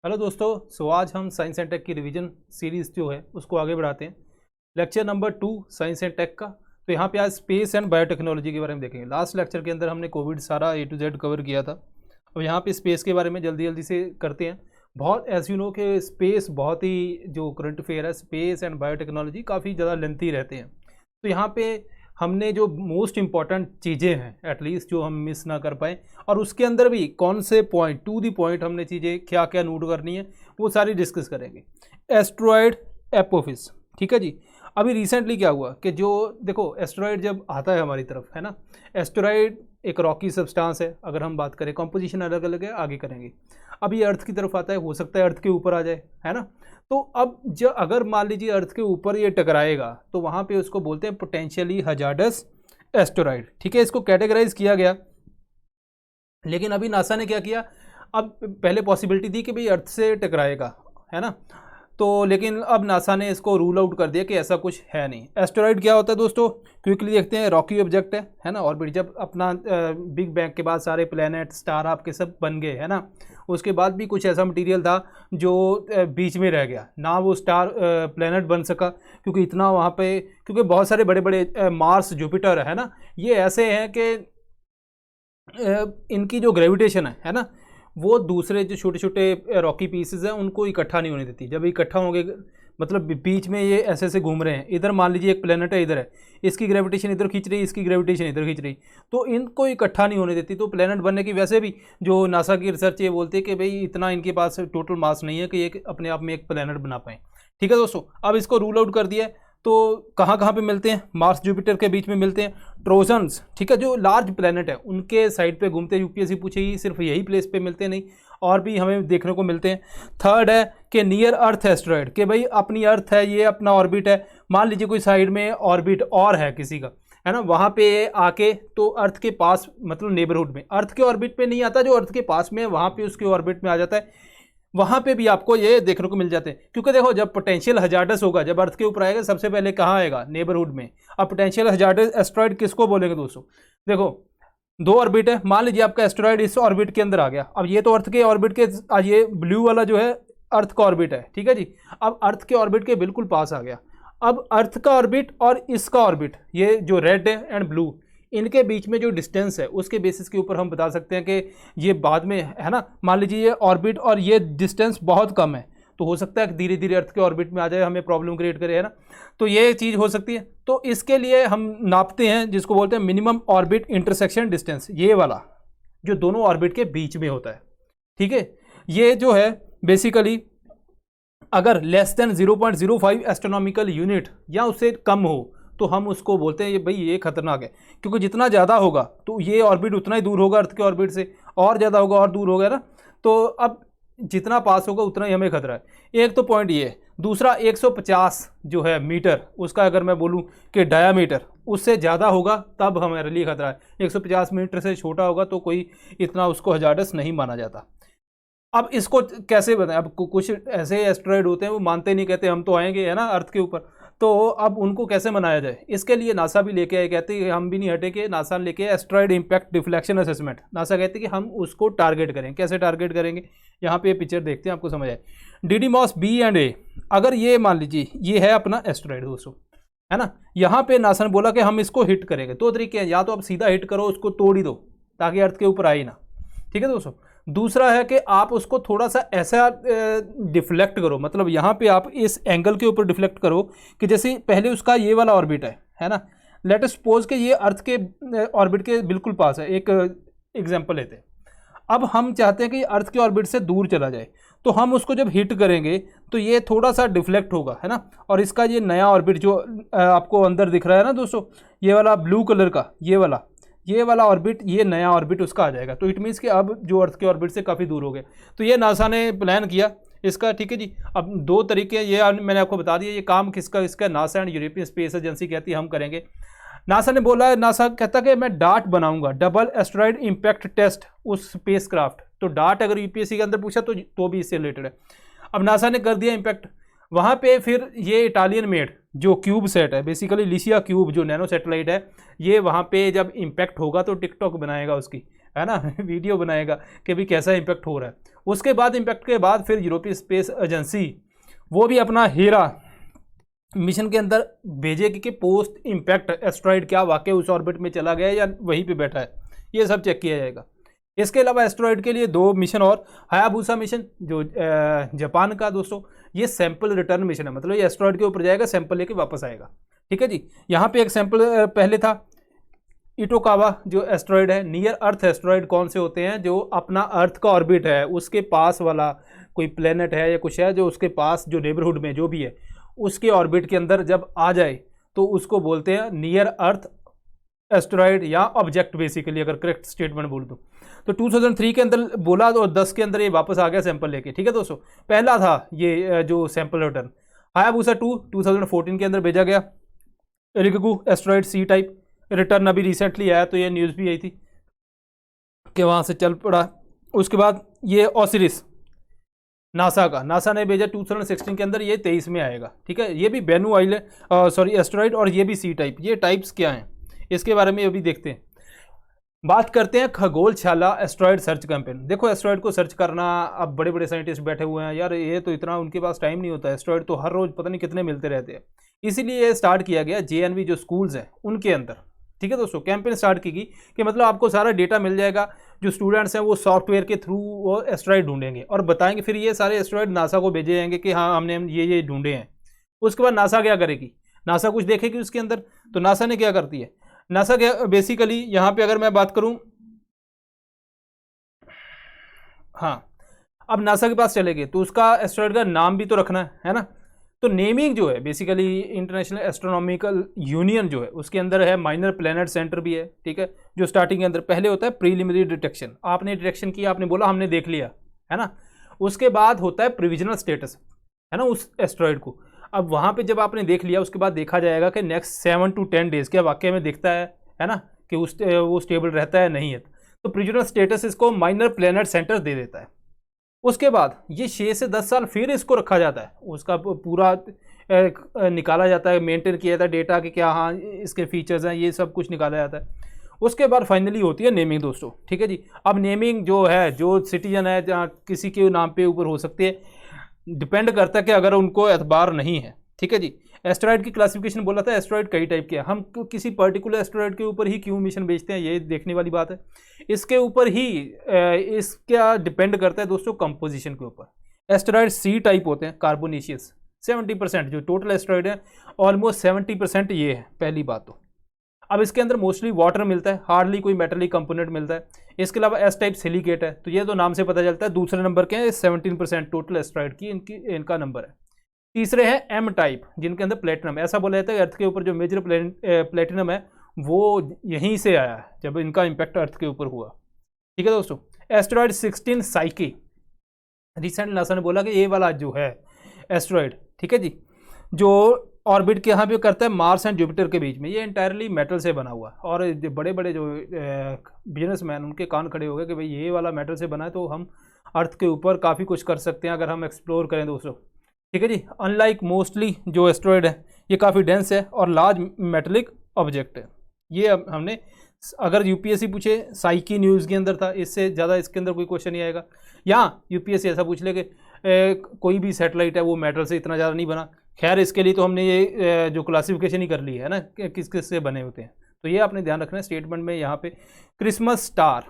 Hello दोस्तों। आज हम साइंस एंड टेक की रिवीजन सीरीज़ जो है उसको आगे बढ़ाते हैं। Lecture number 2 science and tech का। तो यहाँ पे आज स्पेस एंड बायोटेक्नोलॉजी के बारे में देखेंगे। लास्ट लेक्चर के अंदर हमने कोविड सारा A to Z कवर किया था। अब यहाँ पे स्पेस के बारे में जल्दी जल्दी से करते हैं। बहुत एज यू नो कि स्पेस बहुत ही जो करंट अफेयर है, स्पेस एंड बायोटेक्नोलॉजी काफ़ी ज़्यादा लेंथी रहते हैं। तो यहाँ पे हमने जो मोस्ट इंपॉर्टेंट चीज़ें हैं एटलीस्ट जो हम मिस ना कर पाए, और उसके अंदर भी कौन से पॉइंट टू दी पॉइंट हमने चीज़ें क्या क्या नोट करनी है वो सारी डिस्कस करेंगे। एस्ट्रॉयड एपोफिस, ठीक है जी। अभी रिसेंटली क्या हुआ कि जो देखो एस्ट्रॉयड जब आता है हमारी तरफ, है ना, एस्ट्रॉयड एक रॉकी सब्सटेंस है। अगर हम बात करें कॉम्पोजिशन अलग अलग है, आगे करेंगे। अब ये अर्थ की तरफ आता है, हो सकता है अर्थ के ऊपर आ जाए, है ना। तो अब जो अगर मान लीजिए अर्थ के ऊपर ये टकराएगा तो वहाँ पे उसको बोलते हैं पोटेंशियली हजार्डस एस्टेरॉयड, ठीक है। इसको कैटेगराइज किया गया, लेकिन अभी नासा ने क्या किया, अब पहले पॉसिबिलिटी थी कि भाई अर्थ से टकराएगा, है ना, तो लेकिन अब नासा ने इसको रूल आउट कर दिया कि ऐसा कुछ है नहीं। एस्टेरॉयड क्या होता है दोस्तों, क्विकली देखते हैं। रॉकी ऑब्जेक्ट है ना, ऑर्बिट जब अपना बिग बैंग के बाद सारे प्लैनेट स्टार आपके सब बन गए, है ना, उसके बाद भी कुछ ऐसा मटेरियल था जो बीच में रह गया ना, वो स्टार प्लैनेट बन सका क्योंकि इतना वहाँ पे, क्योंकि बहुत सारे बड़े बड़े मार्स जुपिटर है ना, ये ऐसे हैं कि इनकी जो ग्रेविटेशन है ना, वो दूसरे जो छोटे छोटे रॉकी पीसेस हैं उनको इकट्ठा नहीं होने देती। जब इकट्ठा होंगे मतलब बीच में ये ऐसे ऐसे घूम रहे हैं, इधर मान लीजिए एक प्लेनेट है, इधर है, इसकी ग्रेविटेशन इधर खींच रही, इसकी ग्रेविटेशन इधर खींच रही, तो इनको इकट्ठा नहीं होने देती। तो प्लेनेट बनने की वैसे भी जो नासा की रिसर्च ये बोलती है कि भाई इतना इनके पास टोटल मास नहीं है कि ये अपने आप में एक प्लेनेट बना पाएँ, ठीक है दोस्तों। अब इसको रूल आउट कर दिया है। तो कहाँ कहाँ पे मिलते हैं, मार्स जुपिटर के बीच में मिलते हैं। ट्रोजन्स, ठीक है, जो लार्ज प्लेनेट है उनके साइड पे घूमते हैं। यूपीएससी पूछेगी, सिर्फ यही प्लेस पे मिलते नहीं, और भी हमें देखने को मिलते हैं। थर्ड है कि नियर अर्थ एस्टेरॉयड, कि भाई अपनी अर्थ है, ये अपना ऑर्बिट है, मान लीजिए कोई साइड में ऑर्बिट और है किसी का, है ना, वहाँ पे आके तो अर्थ के पास मतलब नेबरहुड में, अर्थ के ऑर्बिट पे नहीं आता, जो अर्थ के पास में है वहाँ पे उसके ऑर्बिट में आ जाता है। वहाँ पे भी आपको ये देखने को मिल जाते हैं, क्योंकि देखो जब पोटेंशियल हजार्डस होगा, जब अर्थ के ऊपर आएगा सबसे पहले कहाँ आएगा, नेबरहुड में। अब पोटेंशियल हजार्डस एस्टेरॉयड किसको बोलेंगे दोस्तों, देखो दो ऑर्बिट है, मान लीजिए आपका एस्टेरॉयड इस ऑर्बिट के अंदर आ गया। अब ये तो अर्थ के ऑर्बिट के, ये ब्लू वाला जो है अर्थ का ऑर्बिट है, ठीक है जी। अब अर्थ के ऑर्बिट के बिल्कुल पास आ गया। अब अर्थ का ऑर्बिट और इसका ऑर्बिट, ये जो रेड है एंड ब्लू, इनके बीच में जो डिस्टेंस है उसके बेसिस के ऊपर हम बता सकते हैं कि ये बाद में, है ना, मान लीजिए ये ऑर्बिट और ये डिस्टेंस बहुत कम है, तो हो सकता है कि धीरे धीरे अर्थ के ऑर्बिट में आ जाए, हमें प्रॉब्लम क्रिएट करे, है ना, तो ये चीज़ हो सकती है। तो इसके लिए हम नापते हैं जिसको बोलते हैं मिनिमम ऑर्बिट इंटरसेक्शन डिस्टेंस, ये वाला जो दोनों ऑर्बिट के बीच में होता है, ठीक है। ये जो है बेसिकली अगर लेस देन 0.05 एस्ट्रोनॉमिकल यूनिट या उससे कम हो तो हम उसको बोलते हैं ये भाई ये खतरनाक है, क्योंकि जितना ज़्यादा होगा तो ये ऑर्बिट उतना ही दूर होगा अर्थ के ऑर्बिट से, और ज़्यादा होगा और दूर होगा ना। तो अब जितना पास होगा उतना ही हमें खतरा है। एक तो पॉइंट ये है। दूसरा 150 जो है मीटर, उसका अगर मैं बोलूँ कि डायामीटर उससे ज़्यादा होगा तब हमारे लिए खतरा है। 150 मीटर से छोटा होगा तो कोई इतना उसको हजार्डस नहीं माना जाता। अब इसको कैसे बताएं, अब कुछ ऐसे एस्टेरॉयड होते हैं वो मानते नहीं, कहते हम तो आएंगे, है ना, अर्थ के ऊपर, तो अब उनको कैसे मनाया जाए, इसके लिए नासा भी लेके आए, कहते हैं हम भी नहीं हटे कि नासा लेके asteroid impact deflection assessment. NASA कहते हैं कि हम उसको टारगेट करें। कैसे टारगेट करेंगे, यहाँ पे पिक्चर देखते हैं, आपको समझ आए। डिडीमॉस बी एंड ए, अगर ये मान लीजिए ये है अपना एस्टेरॉयड दोस्तों, है ना, यहाँ पे नासा ने बोला कि हम इसको हिट करेंगे। दो तरीके हैं, या तो आप सीधा हिट करो, उसको तोड़ ही दो ताकि अर्थ के ऊपर आए ही ना, ठीक है दोस्तों। दूसरा है कि आप उसको थोड़ा सा ऐसा डिफ्लेक्ट करो, मतलब यहाँ पे आप इस एंगल के ऊपर डिफ्लेक्ट करो कि जैसे पहले उसका ये वाला ऑर्बिट है ना, लेट अस सपोज कि ये अर्थ के ऑर्बिट के बिल्कुल पास है। एक एग्जांपल लेते हैं। अब हम चाहते हैं कि अर्थ के ऑर्बिट से दूर चला जाए, तो हम उसको जब हिट करेंगे तो ये थोड़ा सा डिफ्लेक्ट होगा, है ना, और इसका ये नया ऑर्बिट जो आपको अंदर दिख रहा है ना दोस्तों, ये वाला ब्लू कलर का, ये वाला ऑर्बिट, ये नया ऑर्बिट उसका आ जाएगा। तो इट मीन्स कि अब जो अर्थ के ऑर्बिट से काफ़ी दूर हो गए। तो ये नासा ने प्लान किया इसका, ठीक है जी। अब दो तरीके, ये मैंने आपको बता दिया। ये काम किसका, इसका NASA and European space agency कहती है हम करेंगे। नासा ने बोला, नासा कहता कि मैं डार्ट बनाऊंगा, डबल एस्टेरॉयड इम्पैक्ट टेस्ट, उस स्पेस क्राफ्ट। तो डार्ट अगर यूपीएससी के अंदर पूछा तो भी इससे रिलेटेड है। अब नासा ने कर दिया इम्पैक्ट वहाँ पे। फिर ये इटालियन मेड जो क्यूब सेट है, बेसिकली लिसिया क्यूब जो नैनो सैटेलाइट है, ये वहाँ पे जब इम्पैक्ट होगा तो टिकटॉक बनाएगा उसकी, है ना वीडियो बनाएगा कि भाई कैसा इम्पैक्ट हो रहा है। उसके बाद इम्पैक्ट के बाद फिर यूरोपीय स्पेस एजेंसी वो भी अपना हीरा मिशन के अंदर भेजेगी कि पोस्ट इम्पैक्ट एस्ट्रॉइड क्या वाकई उस ऑर्बिट में चला गया या वहीं पे बैठा है, ये सब चेक किया जाएगा। इसके अलावा एस्ट्रॉइड के लिए 2 मिशन और, हायाबुसा मिशन जो जापान का दोस्तों, ये सैंपल रिटर्न मिशन है, मतलब ये एस्ट्रॉइड के ऊपर जाएगा, सैंपल लेके वापस आएगा। ठीक है जी, यहाँ पे एक सैंपल पहले था इटोकावा जो एस्ट्रॉइड है। नियर अर्थ एस्ट्रॉइड कौन से होते हैं? जो अपना अर्थ का ऑर्बिट है उसके पास वाला कोई प्लेनेट है या कुछ है जो उसके पास जो नेबरहुड में जो भी है उसके ऑर्बिट के अंदर जब आ जाए तो उसको बोलते हैं नियर अर्थ एस्ट्रॉइड या ऑब्जेक्ट बेसिकली, अगर करेक्ट स्टेटमेंट बोल दूँ तो 2003 के अंदर बोला और 10 के अंदर ये वापस आ गया सैंपल लेके। ठीक है दोस्तों, पहला था ये जो सैंपल रिटर्न। हायाबुसा 2 2014 के अंदर भेजा गया। रिगुगु एस्ट्रॉइड सी टाइप रिटर्न अभी रिसेंटली आया, तो ये न्यूज़ भी आई थी कि वहाँ से चल पड़ा। उसके बाद ये ओसिरिस नासा का, नासा ने भेजा 2016 के अंदर, ये 23 में आएगा। ठीक है, ये भी बेनू आइलैंड सॉरी एस्ट्रॉइड और ये भी सी टाइप। ये टाइप्स क्या हैं इसके बारे में अभी देखते हैं। बात करते हैं खगोलशाला एस्ट्रॉइड सर्च कैंपेन। देखो एस्ट्रॉइड को सर्च करना, अब बड़े बड़े साइंटिस्ट बैठे हुए हैं यार, ये तो इतना उनके पास टाइम नहीं होता। एस्ट्रॉइड तो हर रोज़ पता नहीं कितने मिलते रहते हैं, इसीलिए ये स्टार्ट किया गया JNV जो स्कूल्स हैं उनके अंदर। ठीक है दोस्तों, कैंपेन स्टार्ट की गई कि मतलब आपको सारा डेटा मिल जाएगा। जो स्टूडेंट्स हैं वो सॉफ्टवेयर के थ्रू वो एस्ट्रॉइड ढूंढेंगे और बताएंगे, फिर ये सारे एस्ट्रॉइड नासा को भेजे जाएंगे कि हाँ हमने ये ढूंढे हैं। उसके बाद नासा क्या करेगी? नासा कुछ देखेगी उसके अंदर, तो नासा ने क्या करती है, नासा क्या बेसिकली यहाँ पे अगर मैं बात करूँ, हाँ अब नासा के पास चले गए तो उसका एस्ट्रॉइड का नाम भी तो रखना है ना। तो नेमिंग जो है बेसिकली इंटरनेशनल एस्ट्रोनॉमिकल यूनियन जो है उसके अंदर है माइनर प्लैनेट सेंटर भी है। ठीक है, जो स्टार्टिंग के अंदर पहले होता है प्रीलिमिनरी डिटेक्शन, आपने डिटेक्शन किया, आपने बोला हमने देख लिया है ना। उसके बाद होता है प्रोविजनल स्टेटस है ना उस एस्ट्रॉइड को। अब वहाँ पे जब आपने देख लिया उसके बाद देखा जाएगा कि नेक्स्ट 7 to 10 डेज क्या वाकई में दिखता है ना कि वो स्टेबल रहता है नहीं है। तो प्रोविजनल स्टेटस इसको माइनर प्लैनेट सेंटर दे देता है। उसके बाद ये 6 से 10 साल फिर इसको रखा जाता है, उसका पूरा निकाला जाता है, मेंटेन किया जाता है डेटा कि क्या हाँ इसके फीचर्स हैं, ये सब कुछ निकाला जाता है। उसके बाद फाइनली होती है नेमिंग दोस्तों। ठीक है जी, अब नेमिंग जो है जो सिटीजन है जहाँ किसी के नाम पे ऊपर हो सकती है, डिपेंड करता है कि अगर उनको एतबार नहीं है। ठीक है जी, एस्ट्रॉइड की क्लासिफिकेशन बोला था, एस्ट्रॉइड कई टाइप के हैं, हम किसी पर्टिकुलर एस्ट्रॉइड के ऊपर ही क्यों मिशन भेजते हैं ये देखने वाली बात है। इसके ऊपर ही इसका डिपेंड करता है दोस्तों कंपोजिशन के ऊपर। एस्ट्रॉइड सी टाइप होते हैं, कार्बोनेशियस 70% जो टोटल एस्ट्रॉइड है ऑलमोस्ट 70% ये है पहली बात। तो अब इसके अंदर मोस्टली वाटर मिलता है, हार्डली कोई मेटलिक कंपोनेंट मिलता है। इसके अलावा एस टाइप सिलिकेट है, तो ये तो नाम से पता चलता है। दूसरे नंबर के हैं 17% टोटल एस्ट्रॉइड की इनका नंबर है। तीसरे हैं एम टाइप जिनके अंदर प्लेटिनम, ऐसा बोला जाता है अर्थ के ऊपर जो मेजर प्लेटिनम है वो यहीं से आया है जब इनका इम्पैक्ट अर्थ के ऊपर हुआ। ठीक है दोस्तों, एस्ट्रॉइड 16 साइकी, रिसेंट नासा ने बोला कि ये वाला जो है एस्ट्रॉइड, ठीक है जी, जो ऑर्बिट के यहाँ पे करता है मार्स एंड जुपिटर के बीच में, ये इंटायरली मेटल से बना हुआ है। और जो बड़े बड़े जो बिजनेसमैन उनके कान खड़े हो गए कि भाई ये वाला मेटल से बना है तो हम अर्थ के ऊपर काफ़ी कुछ कर सकते हैं अगर हम एक्सप्लोर करें दोस्तों। ठीक है जी, अनलाइक मोस्टली जो एस्ट्रॉइड है ये काफ़ी डेंस है और लार्ज मेटलिक ऑब्जेक्ट है। ये हमने अगर यूपीएससी पूछे साइकी न्यूज़ के अंदर था, इससे ज़्यादा इसके अंदर कोई क्वेश्चन नहीं आएगा। यहाँ यूपीएससी ऐसा पूछ ले कि कोई भी सैटेलाइट है वो मेटल से इतना ज़्यादा नहीं बना। खैर इसके लिए तो हमने ये जो क्लासिफिकेशन ही कर ली है ना किस किस से बने होते हैं, तो ये आपने ध्यान रखना है स्टेटमेंट में। यहाँ पे क्रिसमस स्टार,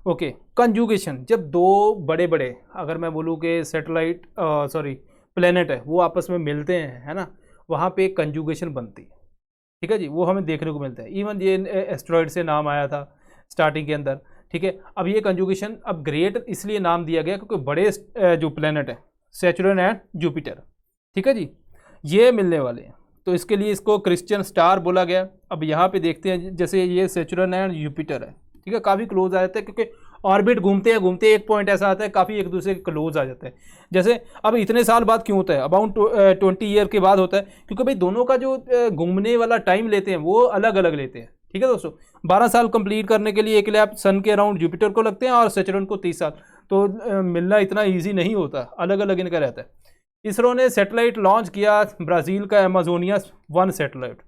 ओके, कंजुगेशन, जब दो बड़े बड़े अगर मैं बोलूँ कि सैटेलाइट प्लेनेट है वो आपस में मिलते हैं है ना, वहाँ पे एक कंजुगेशन बनती है। ठीक है जी, वो हमें देखने को मिलता है। इवन ये एस्ट्रॉइड से नाम आया था स्टार्टिंग के अंदर। ठीक है, अब ये कंजुगेशन अब ग्रेट इसलिए नाम दिया गया क्योंकि बड़े जो प्लेनेट है सैटर्न एंड जुपिटर, ठीक है जी, ये मिलने वाले हैं, तो इसके लिए इसको क्रिश्चियन स्टार बोला गया। अब यहाँ पे देखते हैं जैसे ये सैटर्न एंड जुपिटर है, ठीक है, काफ़ी क्लोज आ जाते हैं क्योंकि ऑर्बिट घूमते हैं घूमते एक पॉइंट ऐसा आता है काफ़ी एक दूसरे के क्लोज आ जाते हैं। जैसे अब इतने साल बाद क्यों होता है, अबाउट 20 ईयर के बाद होता है, क्योंकि भाई दोनों का जो घूमने वाला टाइम लेते हैं वो अलग अलग लेते हैं। ठीक है दोस्तों, 12 साल कंप्लीट करने के लिए एक लैप सन के अराउंड जुपिटर को लगते हैं और सैटर्न को 30 साल, तो मिलना इतना ईजी नहीं होता, अलग अलग इनका रहता है। इसरो ने सैटेलाइट लॉन्च किया ब्राज़ील का अमेजोनिया 1 सैटेलाइट।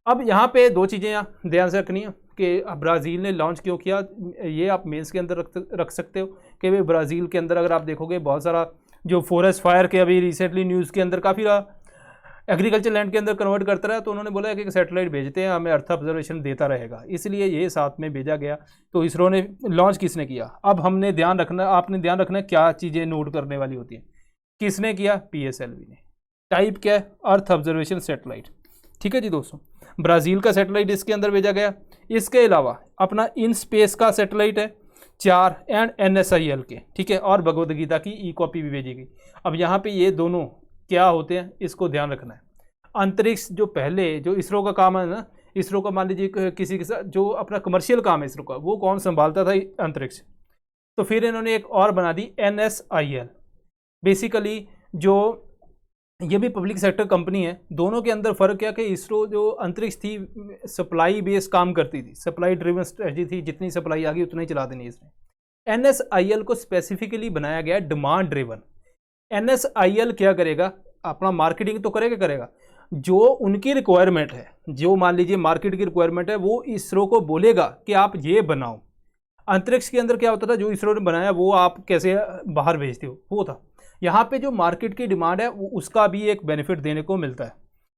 अब यहाँ पे दो चीज़ें यहाँ ध्यान से रखनी है कि ब्राज़ील ने लॉन्च क्यों किया। ये आप मेंस के अंदर रख सकते हो कि भाई ब्राज़ील के अंदर अगर आप देखोगे बहुत सारा जो फॉरेस्ट फायर के अभी रिसेंटली न्यूज़ के अंदर काफ़ी एग्रीकल्चर लैंड के अंदर कन्वर्ट करता रहा, तो उन्होंने बोला कि एक सैटेलाइट भेजते हैं, हमें अर्थ ऑब्जर्वेशन देता रहेगा, इसलिए ये साथ में भेजा गया। तो इसरो ने लॉन्च किसने किया, अब हमने ध्यान रखना, आपने ध्यान रखना क्या चीज़ें नोट करने वाली होती हैं। किसने किया, PSLV ने। टाइप क्या है, अर्थ ऑब्जर्वेशन सैटेलाइट। ठीक है जी दोस्तों, ब्राज़ील का सैटेलाइट इसके अंदर भेजा गया। इसके अलावा अपना इन स्पेस का सैटेलाइट है 4 एंड NSIL के, ठीक है, और भगवद गीता की ई कॉपी भी भेजी गई। अब यहाँ पे ये दोनों क्या होते हैं, इसको ध्यान रखना है। अंतरिक्ष जो पहले जो इसरो का काम है ना, इसरो का मान लीजिए किसी के साथ जो अपना कमर्शियल काम है इसरो का, वो कौन संभालता था, अंतरिक्ष। तो फिर इन्होंने एक और बना दी NSIL। बेसिकली जो ये भी पब्लिक सेक्टर कंपनी है, दोनों के अंदर फ़र्क क्या कि इसरो जो अंतरिक्ष थी सप्लाई बेस्ड काम करती थी, सप्लाई ड्रिवन स्ट्रेटजी थी, जितनी सप्लाई आ गई उतना ही चला देनी इसने। NSIL को स्पेसिफिकली बनाया गया डिमांड ड्रिवन। NSIL क्या करेगा, अपना मार्केटिंग तो करेगा, जो उनकी रिक्वायरमेंट है, जो मान लीजिए मार्केट की रिक्वायरमेंट है, वो इसरो को बोलेगा कि आप ये बनाओ। अंतरिक्ष के अंदर क्या होता था, जो इसरो ने बनाया वो आप कैसे बाहर भेजते हो, वो था। यहाँ पे जो मार्केट की डिमांड है उसका भी एक बेनिफिट देने को मिलता है।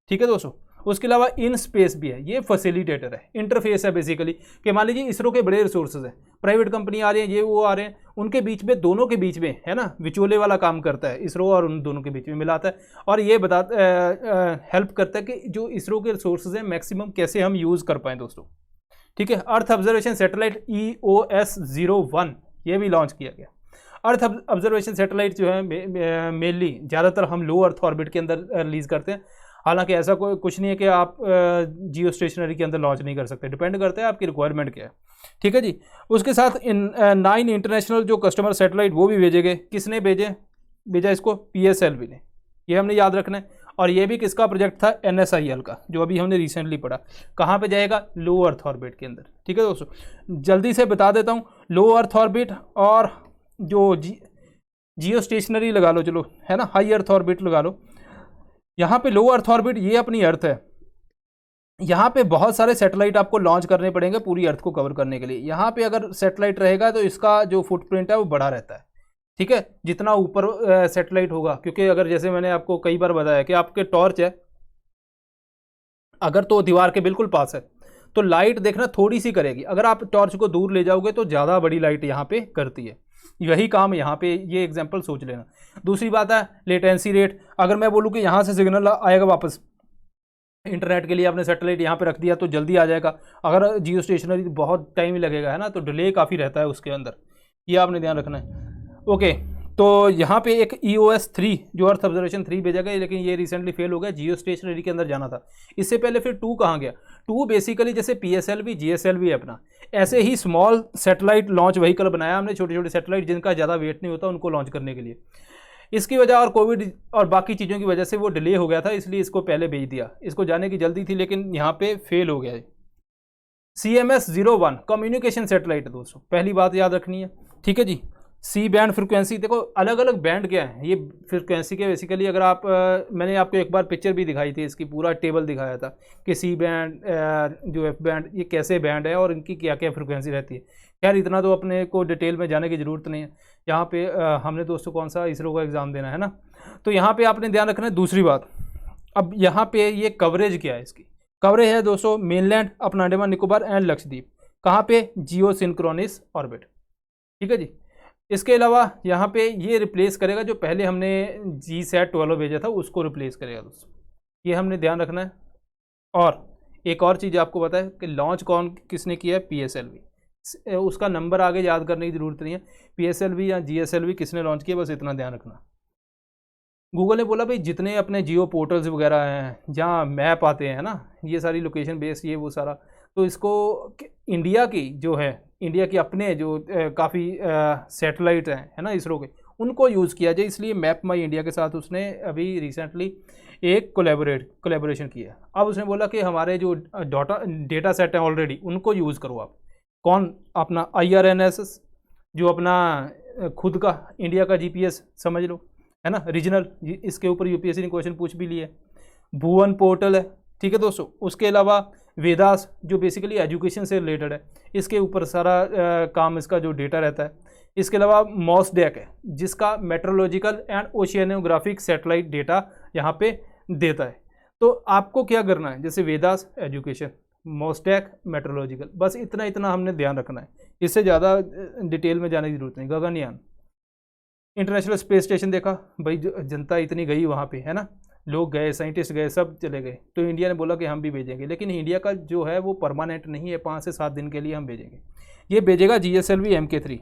ठीक है दोस्तों, उसके अलावा इन स्पेस भी है, ये फैसिलिटेटर है, इंटरफेस है बेसिकली, कि मान लीजिए इसरो के बड़े रिसोर्सेज हैं, प्राइवेट कंपनी आ रही है, ये वो आ रहे हैं, उनके बीच में, दोनों के बीच में है ना, विचोले वाला काम करता है इसरो, और उन दोनों के बीच में मिलाता है, और ये हेल्प करता है कि जो इसरो के रिसोर्सेज हैं मैक्सिमम कैसे हम यूज़ कर पाएँ दोस्तों। ठीक है, अर्थ ऑब्जर्वेशन सैटेलाइट EOS-01 ये भी लॉन्च किया गया। अर्थ ऑब्जर्वेशन सैटेलाइट जो है मेनली ज़्यादातर हम लो अर्थ ऑर्बिट के अंदर रिलीज़ करते हैं। हालांकि ऐसा कोई कुछ नहीं है कि आप जियो स्टेशनरी के अंदर लॉन्च नहीं कर सकते, डिपेंड करता है आपकी रिक्वायरमेंट क्या है। ठीक है जी, उसके साथ 9 इंटरनेशनल जो कस्टमर सैटेलाइट वो भी भेजे गए। किसने भेजा इसको, PSLV ने, ये हमने याद रखना है। और ये भी किसका प्रोजेक्ट था, NSIL का, जो अभी हमने रिसेंटली पढ़ा। कहाँ पे जाएगा, लो अर्थ ऑर्बिट के अंदर। ठीक है दोस्तों, जल्दी से बता देता हूँ, लो अर्थ ऑर्बिट और जो जियो स्टेशनरी लगा लो, चलो है ना, हाई अर्थ ऑर्बिट लगा लो। यहाँ पे लो अर्थ ऑर्बिट ये अपनी अर्थ है, यहाँ पे बहुत सारे सैटेलाइट आपको लॉन्च करने पड़ेंगे पूरी अर्थ को कवर करने के लिए। यहाँ पे अगर सैटेलाइट रहेगा तो इसका जो फुटप्रिंट है वो बड़ा रहता है। ठीक है, जितना ऊपर सैटेलाइट होगा, क्योंकि अगर जैसे मैंने आपको कई बार बताया कि आपके टॉर्च है अगर तो दीवार के बिल्कुल पास है तो लाइट देखना थोड़ी सी करेगी, अगर आप टॉर्च को दूर ले जाओगे तो ज़्यादा बड़ी लाइट यहाँ पे करती है। यही काम यहाँ पे, ये एग्जांपल सोच लेना। दूसरी बात है लेटेंसी रेट, अगर मैं बोलूँ कि यहाँ से सिग्नल आएगा वापस इंटरनेट के लिए, आपने सैटेलाइट यहाँ पे रख दिया तो जल्दी आ जाएगा, अगर जियो स्टेशनरी बहुत टाइम लगेगा, है ना, तो डिले काफ़ी रहता है उसके अंदर, ये आपने ध्यान रखना है। ओके, तो यहाँ पे एक EOS-3 जो अर्थ ऑब्जर्वेशन 3 भेजा गया, लेकिन ये रिसेंटली फेल हो गया, जियो स्टेशनरी के अंदर जाना था। इससे पहले फिर 2 कहाँ गया, 2 बेसिकली जैसे PSLV GSLV है अपना, ऐसे ही स्मॉल सैटेलाइट लॉन्च व्हीकल बनाया हमने, छोटे छोटे सैटेलाइट जिनका ज़्यादा वेट नहीं होता उनको लॉन्च करने के लिए। इसकी वजह और कोविड और बाकी चीज़ों की वजह से वो डिले हो गया था, इसलिए इसको पहले भेज दिया। इसको जाने की जल्दी थी लेकिन यहाँ पे फेल हो गया है। CMS-01 कम्युनिकेशन सैटेलाइट है दोस्तों, पहली बात याद रखनी है। ठीक है जी, सी बैंड फ्रिक्वेंसी, देखो अलग अलग बैंड क्या है ये फ्रिक्वेंसी के, बेसिकली अगर आप मैंने आपको एक बार पिक्चर भी दिखाई थी, इसकी पूरा टेबल दिखाया था कि सी बैंड जो F बैंड ये कैसे बैंड है और इनकी क्या क्या फ्रिक्वेंसी रहती है। खैर इतना तो अपने को डिटेल में जाने की ज़रूरत नहीं है, यहाँ पे हमने दोस्तों कौन सा इसरो का एग्ज़ाम देना है ना, तो यहाँ पे आपने ध्यान रखना है। दूसरी बात, अब यहाँ पे ये कवरेज क्या है, इसकी कवरेज है दोस्तों मेनलैंड, अपना अंडमान निकोबार एंड लक्षद्वीप, कहाँ पे, जियो सिंक्रोनिस ऑर्बिट। ठीक है जी, इसके अलावा यहाँ पे ये रिप्लेस करेगा जो पहले हमने GSAT-12 भेजा था उसको रिप्लेस करेगा दोस्तों, ये हमने ध्यान रखना है। और एक और चीज़ आपको पता है कि लॉन्च किसने किया है, PSLV, उसका नंबर आगे याद करने की ज़रूरत नहीं है, PSLV या GSLV किसने लॉन्च किया, बस इतना ध्यान रखना। गूगल ने बोला भाई जितने अपने जियो पोर्टल्स वगैरह हैं जहाँ मैप आते हैं ना, ये सारी लोकेशन बेस्ड ये वो सारा, तो इसको इंडिया की जो है, इंडिया के अपने जो काफ़ी सैटेलाइट हैं है ना इसरो के, उनको यूज़ किया जाए, इसलिए मैप माई इंडिया के साथ उसने अभी रिसेंटली एक कोलैबोरेशन किया। अब उसने बोला कि हमारे जो डेटा सेट हैं ऑलरेडी उनको यूज़ करो आप। कौन, अपना IRNSS जो अपना खुद का इंडिया का GPS समझ लो, है ना, रीजनल, इसके ऊपर UPSC ने क्वेश्चन पूछ भी लिए। भुवन पोर्टल है, ठीक है दोस्तों। उसके अलावा वेदास जो बेसिकली एजुकेशन से रिलेटेड है, इसके ऊपर सारा काम इसका जो डेटा रहता है। इसके अलावा मॉसडेक है जिसका मेट्रोलॉजिकल एंड ओशियनोग्राफिक सैटेलाइट डेटा यहाँ पे देता है। तो आपको क्या करना है, जैसे वेदास एजुकेशन, मॉसडेक मेट्रोलॉजिकल, बस इतना इतना हमने ध्यान रखना है, इससे ज़्यादा डिटेल में जाने की जरूरत नहीं। गगनयान, इंटरनेशनल स्पेस स्टेशन देखा भाई, जनता इतनी गई वहाँ पे, है ना, लोग गए, साइंटिस्ट गए, सब चले गए, तो इंडिया ने बोला कि हम भी भेजेंगे, लेकिन इंडिया का जो है वो परमानेंट नहीं है, 5 से 7 दिन के लिए हम भेजेंगे। ये भेजेगा GSLV MK3,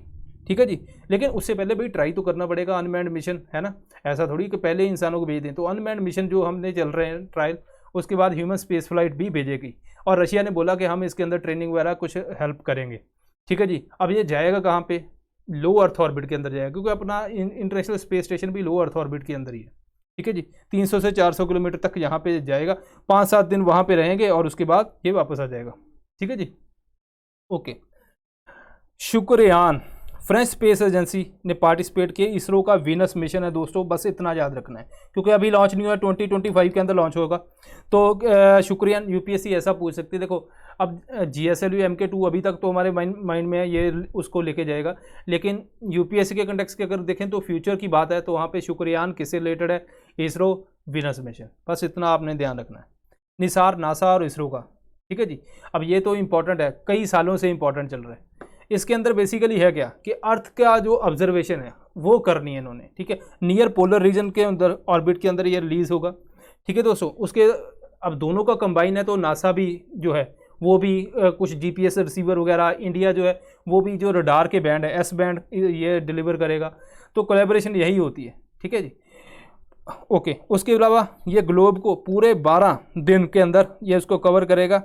ठीक है जी। लेकिन उससे पहले भाई ट्राई तो करना पड़ेगा अनमैन्ड मिशन, है ना, ऐसा थोड़ी कि पहले इंसानों को भेज दें। तो अनमैन्ड मिशन जो हमने चल रहे हैं ट्रायल, उसके बाद ह्यूमन स्पेस फ्लाइट भी भेजेगी, और रशिया ने बोला कि हम इसके अंदर ट्रेनिंग वगैरह कुछ हेल्प करेंगे, ठीक है जी। अब ये जाएगा कहाँ पे, लो अर्थ ऑर्बिट के अंदर जाएगा, क्योंकि अपना इंटरनेशनल स्पेस स्टेशन भी लो अर्थ ऑर्बिट के अंदर ही है, ठीक है जी। 300 से 400 किलोमीटर तक यहाँ पे जाएगा, 5-7 दिन वहाँ पे रहेंगे और उसके बाद ये वापस आ जाएगा, ठीक है जी। Okay, Shukrayaan, French space agency ने पार्टिसिपेट किए, इसरो का वीनस मिशन है दोस्तों, बस इतना याद रखना है, क्योंकि अभी लॉन्च नहीं हुआ, 2025 के अंदर लॉन्च होगा। तो शुक्रयान, UPSC ऐसा पूछ सकती है, देखो अब GSLV MK2 अभी तक तो हमारे माइंड में है, ये उसको लेके जाएगा, लेकिन UPSC के कंटेक्स्ट के अगर देखें तो फ्यूचर की बात है, तो वहाँ पे शुक्रयान किससे रिलेटेड है, इसरो वीनस मिशन, बस इतना आपने ध्यान रखना है। निसार, नासा और इसरो का, ठीक है जी। अब ये तो इंपॉर्टेंट है, कई सालों से इंपॉर्टेंट चल रहा है। इसके अंदर बेसिकली है क्या कि अर्थ का जो ऑब्जर्वेशन है वो करनी है इन्होंने, ठीक है, नियर पोलर रीजन के अंदर, ऑर्बिट के अंदर ये रिलीज होगा, ठीक है दोस्तों। उसके अब दोनों का कंबाइन है, तो नासा भी जो है वो भी कुछ GPS रिसीवर वगैरह, इंडिया जो है वो भी जो रडार के बैंड है S बैंड ये डिलीवर करेगा, तो कोलैबोरेशन यही होती है, ठीक है जी। ओके, उसके अलावा ये ग्लोब को पूरे 12 दिन के अंदर ये उसको कवर करेगा,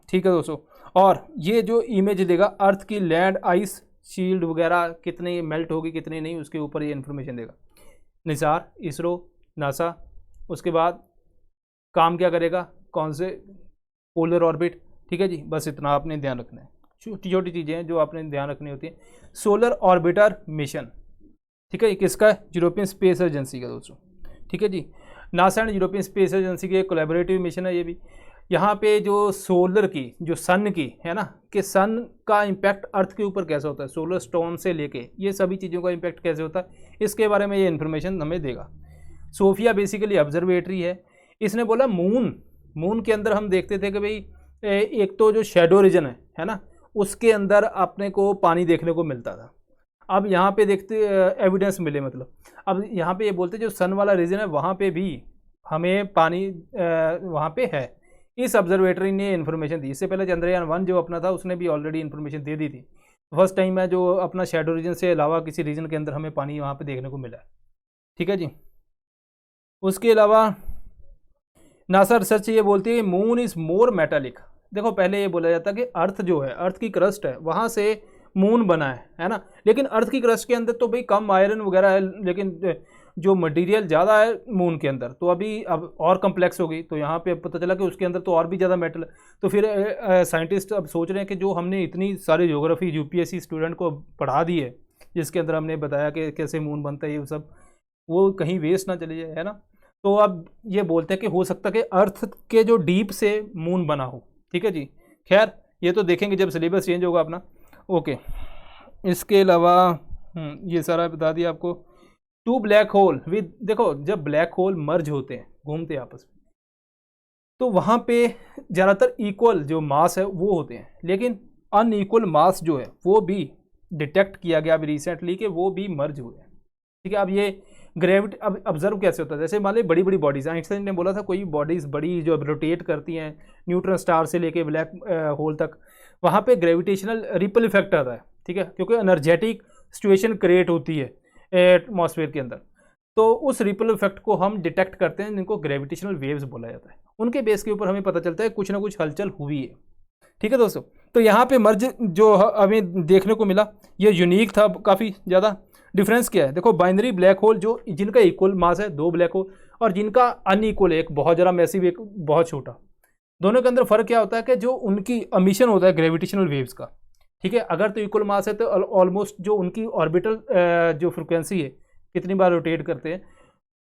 ठीक है दोस्तों। और ये जो इमेज देगा अर्थ की लैंड आइस शील्ड वगैरह कितनी मेल्ट होगी कितनी नहीं, उसके ऊपर ये इन्फॉर्मेशन देगा। निसार, इसरो, नासा, उसके बाद काम क्या करेगा, कौन से पोलर ऑर्बिट, ठीक है जी। बस इतना आपने ध्यान रखना है, छोटी छोटी चीज़ें हैं जो आपने ध्यान रखनी होती है। सोलर ऑर्बिटर मिशन, ठीक है, किसका है, यूरोपियन स्पेस एजेंसी का दोस्तों, ठीक है जी। NASA and European space agency की कोलैबोरेटिव मिशन है ये भी। यहाँ पे जो सोलर की, जो सन की है ना, कि सन का इम्पैक्ट अर्थ के ऊपर कैसे होता है, सोलर स्टॉर्म से लेके ये सभी चीज़ों का इम्पैक्ट कैसे होता है, इसके बारे में ये इन्फॉर्मेशन हमें देगा। सोफिया बेसिकली ऑब्जर्वेटरी है। इसने बोला मून के अंदर हम देखते थे कि भाई एक तो जो शेडो रीजन है ना, उसके अंदर अपने को पानी देखने को मिलता था। अब यहाँ पे देखते एविडेंस मिले, मतलब अब यहाँ पे ये बोलते जो सन वाला रीजन है वहाँ पे भी हमें पानी वहाँ पे है। इस ऑब्जर्वेटरी ने इन्फॉर्मेशन दी। इससे पहले चंद्रयान 1 जो अपना था उसने भी ऑलरेडी इन्फॉर्मेशन दे दी थी। फर्स्ट टाइम है जो अपना शेडो रीजन से अलावा किसी रीजन के अंदर हमें पानी वहाँ पे देखने को मिला है, ठीक है जी। उसके अलावा नासा रिसर्च ये बोलती है मून इज़ मोर मेटालिक। देखो पहले ये बोला जाता कि अर्थ जो है, अर्थ की क्रस्ट है, वहाँ से मून बना है ना, लेकिन अर्थ की क्रस्ट के अंदर तो भाई कम आयरन वगैरह है, लेकिन जो मटेरियल ज़्यादा है मून के अंदर, तो अभी अब और कम्प्लेक्स हो गई, तो यहाँ पे पता चला कि उसके अंदर तो और भी ज़्यादा मेटल। तो फिर साइंटिस्ट अब सोच रहे हैं कि जो हमने इतनी सारी ज्योग्राफी UPSC स्टूडेंट को पढ़ा दी है, जिसके अंदर हमने बताया कि कैसे मून बनता है, ये सब वो कहीं वेस्ट ना चले जाए, है ना। तो अब ये बोलते हैं कि हो सकता है कि अर्थ के जो डीप से मून बना हो, ठीक है जी। खैर ये तो देखेंगे जब सिलेबस चेंज होगा अपना। ओके, इसके अलावा ये सारा बता दिया आपको। 2 ब्लैक होल विद, देखो जब ब्लैक होल मर्ज होते हैं, घूमते हैं आपस में, तो वहाँ पे ज़्यादातर इक्वल जो मास है वो होते हैं, लेकिन अनइक्वल मास जो है वो भी डिटेक्ट किया गया अभी रिसेंटली कि वो भी मर्ज हुए हैं, ठीक है। अब ये ग्रेविटी अब ऑब्जर्व कैसे होता है, जैसे मान ली बड़ी बड़ी बॉडीज, आइंस्टाइन ने बोला था कोई बॉडीज बड़ी जो रोटेट करती हैं न्यूट्रॉन स्टार से लेके ब्लैक होल तक, वहाँ पे ग्रेविटेशनल रिपल इफेक्ट आता है, ठीक है, क्योंकि एनर्जेटिक सिचुएशन क्रिएट होती है एटमॉस्फेयर के अंदर, तो उस रिपल इफेक्ट को हम डिटेक्ट करते हैं, जिनको ग्रेविटेशनल वेव्स बोला जाता है। उनके बेस के ऊपर हमें पता चलता है कुछ ना कुछ हलचल हुई है, ठीक है दोस्तों। तो यहाँ पे मर्ज जो हमें देखने को मिला ये यूनिक था काफ़ी ज़्यादा। डिफरेंस क्या है, देखो बाइनरी ब्लैक होल जो जिनका इक्वल मास है 2 ब्लैक होल, और जिनका अनइक्वल, एक बहुत ज़्यादा मैसिव एक बहुत छोटा, दोनों के अंदर फ़र्क क्या होता है कि जो उनकी एमिशन होता है ग्रेविटेशनल वेव्स का, ठीक है। अगर तो इक्वल मास है तो ऑलमोस्ट जो उनकी ऑर्बिटल जो फ्रिक्वेंसी है, कितनी बार रोटेट करते हैं,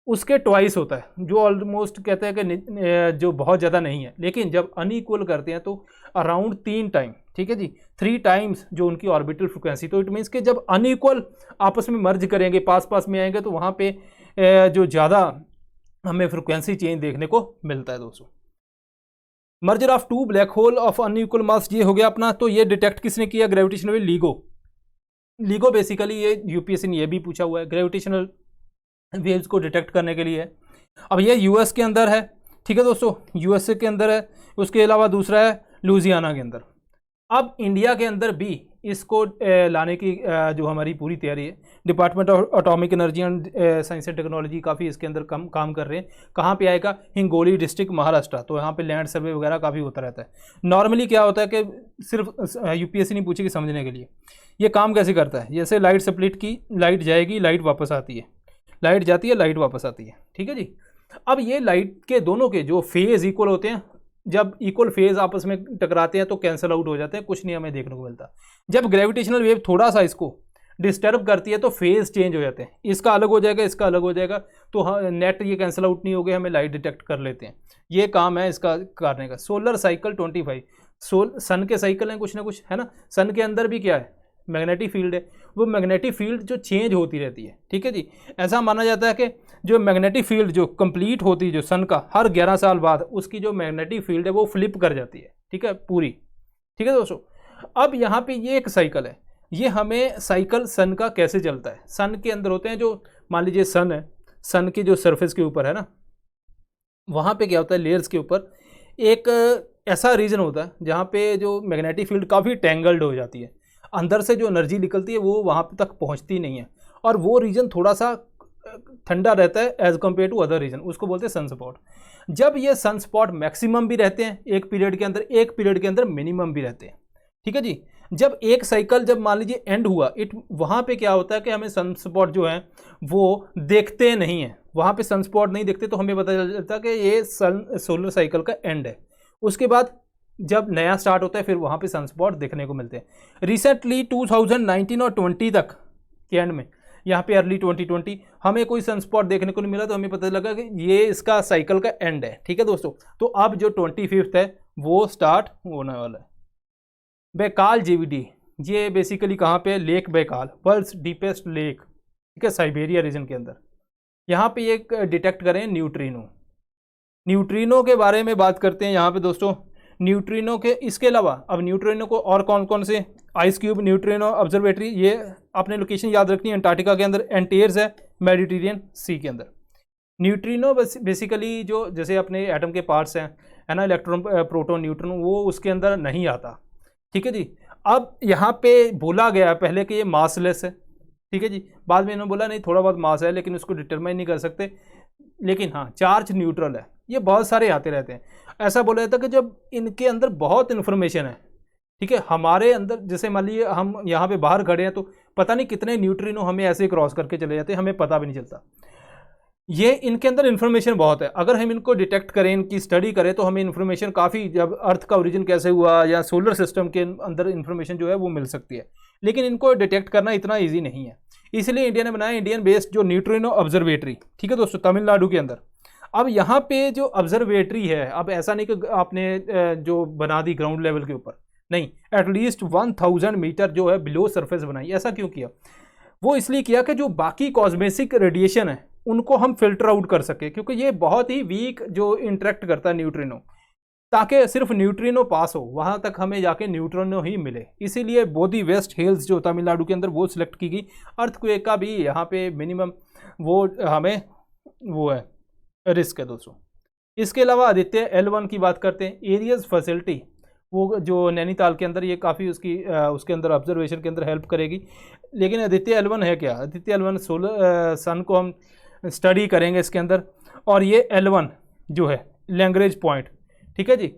उसके ट्वाइस होता है, जो ऑलमोस्ट कहते हैं कि जो बहुत ज़्यादा नहीं है। लेकिन जब अनइक्वल करते हैं तो अराउंड 3 टाइम, ठीक है जी, 3 टाइम्स जो उनकी ऑर्बिटल फ्रिक्वेंसी। तो इट मीन्स कि जब अनइक्वल आपस में मर्ज करेंगे, पास पास में आएंगे, तो वहाँ पे जो ज़्यादा हमें फ्रिक्वेंसी चेंज देखने को मिलता है दोस्तों। Merger of 2 black hole of unequal mass ये हो गया अपना। तो ये डिटेक्ट किसने किया? Gravitational wave LIGO। LIGO basically ये यूपीएससी ने ये भी पूछा हुआ है, ग्रेविटेशनल वेव्स को डिटेक्ट करने के लिए है। अब ये यूएस के अंदर है, ठीक है दोस्तों, यूएसए के अंदर है। उसके अलावा दूसरा है लुजियाना के अंदर। अब इंडिया के अंदर भी इसको लाने की जो हमारी पूरी तैयारी है। Department of atomic energy and science and technology काफ़ी इसके अंदर काम कर रहे हैं। कहाँ पे आएगा? हिंगोली डिस्ट्रिक्ट, महाराष्ट्र। तो यहाँ पे लैंड सर्वे वगैरह काफ़ी होता रहता है। नॉर्मली क्या होता है कि सिर्फ यूपीएससी नहीं पूछेगी समझने के लिए, ये काम कैसे करता है। जैसे लाइट स्प्लिट की, लाइट जाएगी, लाइट वापस आती है, लाइट जाती है, लाइट वापस आती है, ठीक है जी। अब ये लाइट के दोनों के जो फेज इक्वल होते हैं, जब इक्वल फेज आपस में टकराते हैं तो कैंसिल आउट हो जाते हैं, कुछ नहीं हमें देखने को मिलता। जब ग्रेविटेशनल वेव थोड़ा सा इसको डिस्टर्ब करती है तो फेज चेंज हो जाते हैं, इसका अलग हो जाएगा, इसका अलग हो जाएगा, तो हाँ नेट ये कैंसिल आउट नहीं हो गया, हमें लाइट डिटेक्ट कर लेते हैं। ये काम है इसका करने का। सोलर साइकिल 25 सन के साइकिल हैं कुछ ना कुछ, है ना। सन के अंदर भी क्या है? मैग्नेटिक फील्ड है। वो मैग्नेटिक फील्ड जो चेंज होती रहती है, ठीक है जी। ऐसा माना जाता है कि जो मैग्नेटिक फील्ड जो कंप्लीट होती है जो सन का, हर 11 साल बाद उसकी जो मैग्नेटिक फील्ड है वो फ्लिप कर जाती है, ठीक है, पूरी, ठीक है दोस्तों। अब यहाँ पे ये एक साइकिल है, ये हमें साइकिल सन का कैसे चलता है। सन के अंदर होते हैं जो, मान लीजिए सन है, सन के जो सरफेस के ऊपर है ना, वहाँ पे क्या होता है, लेयर्स के ऊपर एक ऐसा रीजन होता है जहाँ पे जो मैग्नेटिक फील्ड काफ़ी टेंगल्ड हो जाती है, अंदर से जो एनर्जी निकलती है वो वहाँ तक पहुँचती नहीं है, और वो रीजन थोड़ा सा ठंडा रहता है as compare to other region, उसको बोलते हैं सन स्पॉट। जब ये सन स्पॉट मैक्सिमम भी रहते हैं एक पीरियड के अंदर, एक पीरियड के अंदर मिनिमम भी रहते हैं, ठीक है जी। जब एक साइकिल जब मान लीजिए एंड हुआ, वहाँ पे क्या होता है कि हमें सन स्पॉट जो है वो देखते नहीं है, वहाँ पे सन स्पॉट नहीं देखते, तो हमें पता चलता है कि ये सोलर साइकिल का एंड है। उसके बाद जब नया स्टार्ट होता है फिर वहाँ पे सनस्पॉट देखने को मिलते हैं। रिसेंटली 2019 और 20 तक के एंड में, यहाँ पे अर्ली 2020 हमें कोई सनस्पॉट देखने को नहीं मिला, तो हमें पता लगा कि ये इसका साइकिल का एंड है, ठीक है दोस्तों। तो अब जो 25th है वो स्टार्ट होने वाला है। बैकाल JVD, ये बेसिकली कहाँ पे? Lake Baikal, world's deepest lake, ठीक है, साइबेरिया रीजन के अंदर। यहाँ पे एक डिटेक्ट करें न्यूट्रिनो। न्यूट्रिनो के बारे में बात करते हैं यहाँ पे दोस्तों। न्यूट्रिनो के इसके अलावा अब न्यूट्रिनो को और कौन कौन से? आइस क्यूब न्यूट्रिनो ऑब्जर्वेटरी, ये आपने लोकेशन याद रखनी है, अंटार्कटिका के अंदर, एंटेयर्स है मेडिटेरियन सी के अंदर। न्यूट्रिनो बेसिकली जो जैसे अपने एटम के पार्ट्स हैं, है ना, इलेक्ट्रॉन, प्रोटॉन, न्यूट्रॉन, वो उसके अंदर नहीं आता, ठीक है जी। अब यहाँ पे बोला गया पहले कि ये मासलेस है, ठीक है जी। बाद में इन्होंने बोला नहीं थोड़ा बहुत मास है, लेकिन उसको डिटरमाइन नहीं कर सकते, लेकिन हाँ चार्ज न्यूट्रल है। ये बहुत सारे आते रहते हैं। ऐसा बोला जाता है कि जब इनके अंदर बहुत इन्फॉर्मेशन है, ठीक है, हमारे अंदर जैसे मान लीजिए हम यहाँ पे बाहर खड़े हैं तो पता नहीं कितने न्यूट्रिनो हमें ऐसे क्रॉस करके चले जाते हैं, हमें पता भी नहीं चलता। ये इनके अंदर इन्फॉर्मेशन बहुत है। अगर हम इनको डिटेक्ट करें, इनकी स्टडी करें, तो हमें इन्फॉर्मेशन काफ़ी, जब अर्थ का ओरिजिन कैसे हुआ या सोलर सिस्टम के अंदर इन्फॉर्मेशन जो है वो मिल सकती है। लेकिन इनको डिटेक्ट करना इतना ईजी नहीं है, इसलिए इंडिया ने बनाया इंडियन बेस्ड जो न्यूट्रिनो ऑब्जर्वेटरी, ठीक है दोस्तों, तमिलनाडु के अंदर। अब यहाँ पे जो ऑब्जर्वेटरी है, अब ऐसा नहीं कि आपने जो बना दी ग्राउंड लेवल के ऊपर, नहीं, एटलीस्ट 1000 मीटर जो है बिलो सरफेस बनाई। ऐसा क्यों किया? वो इसलिए किया कि जो बाकी कॉस्मेटिक रेडिएशन है उनको हम फिल्टर आउट कर सके, क्योंकि ये बहुत ही वीक जो इंटरेक्ट करता है न्यूट्रिनो, ताकि सिर्फ न्यूट्रिनो पास हो, वहाँ तक हमें जाके न्यूट्रिनो ही मिले। इसीलिए बोधी वेस्ट हिल्स जो तमिलनाडु के अंदर वो सिलेक्ट की गई। अर्थक्वेक का भी यहाँ पे मिनिमम वो हमें वो है रिस्क है दोस्तों। इसके अलावा आदित्य L1 की बात करते हैं। एरियज फैसिलिटी, वो जो नैनीताल के अंदर, ये काफ़ी उसके अंदर ऑब्जर्वेशन के अंदर हेल्प करेगी। लेकिन आदित्य L1 है क्या? आदित्य L1 सोलर सन को हम स्टडी करेंगे इसके अंदर, और ये L1 जो है लैग्रेंज पॉइंट, ठीक है जी,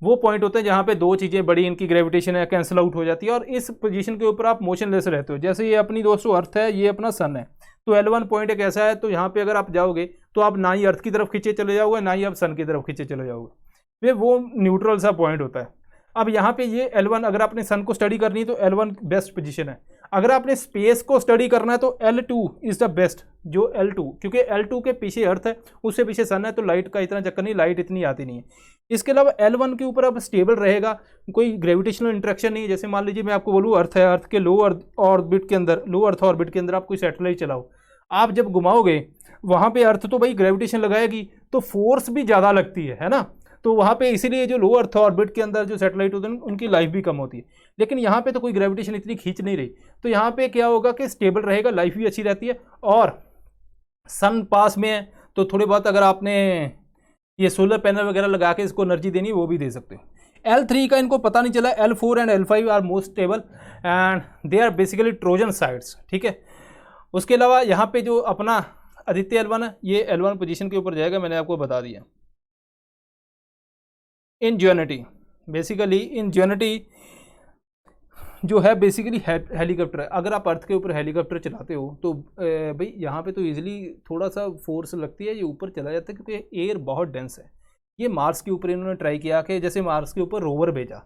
वो पॉइंट होते हैं जहाँ पे दो चीज़ें बड़ी, इनकी ग्रेविटेशन है कैंसिल आउट हो जाती है, और इस पोजीशन के ऊपर आप मोशनलेस रहते हो। जैसे ये अपनी दोस्तों अर्थ है, ये अपना सन है, तो L1 पॉइंट एक ऐसा है, तो यहाँ पे अगर आप जाओगे तो आप ना ही अर्थ की तरफ खींचे चले जाओगे, ना ही आप सन की तरफ खींचे चले जाओगे। वे वो न्यूट्रल सा पॉइंट होता है। अब यहाँ पे ये L1 अगर आपने सन को स्टडी करनी है तो L1 बेस्ट पोजीशन है। अगर आपने स्पेस को स्टडी करना है तो L2 इज़ द बेस्ट, जो L2, क्योंकि L2 के पीछे अर्थ है, उससे पीछे सन है, तो लाइट का इतना चक्कर नहीं, लाइट इतनी आती नहीं है। इसके अलावा L1 के ऊपर अब स्टेबल रहेगा, कोई ग्रेविटेशनल इंट्रैक्शन नहीं है। जैसे मान लीजिए मैं आपको बोलूँ अर्थ है, अर्थ के लो अर्थ ऑर्बिट के अंदर आप कोई सैटेलाइट चलाओ, आप जब घुमाओगे वहाँ पे अर्थ तो भाई ग्रेविटेशन लगाएगी, तो फोर्स भी ज़्यादा लगती है ना, तो वहाँ पे इसीलिए जो लो अर्थ ऑर्बिट के अंदर जो सैटेलाइट होते हैं उनकी लाइफ भी कम होती है। लेकिन यहाँ पे तो कोई ग्रेविटेशन इतनी खींच नहीं रही, तो यहाँ पे क्या होगा कि स्टेबल रहेगा, लाइफ भी अच्छी रहती है, और सन पास में है तो थोड़े बहुत अगर आपने ये सोलर पैनल वगैरह लगा के इसको एनर्जी देनी वो भी दे सकते हो। L3 का इनको पता नहीं चला, L4 and L5 are most stable and they are basically Trojan sites, ठीक है। उसके अलावा यहाँ पे जो अपना आदित्य L1 है, ये L1 पोजीशन के ऊपर जाएगा, मैंने आपको बता दिया। इंजेनिटी, बेसिकली इंजेनिटी जो है बेसिकली हेलीकॉप्टर है। अगर आप अर्थ के ऊपर हेलीकॉप्टर चलाते हो तो भाई यहाँ पे तो इजीली थोड़ा सा फोर्स लगती है, ये ऊपर चला जाता है क्योंकि एयर बहुत डेंस है। ये मार्स के ऊपर इन्होंने ट्राई किया कि जैसे मार्स के ऊपर रोवर भेजा,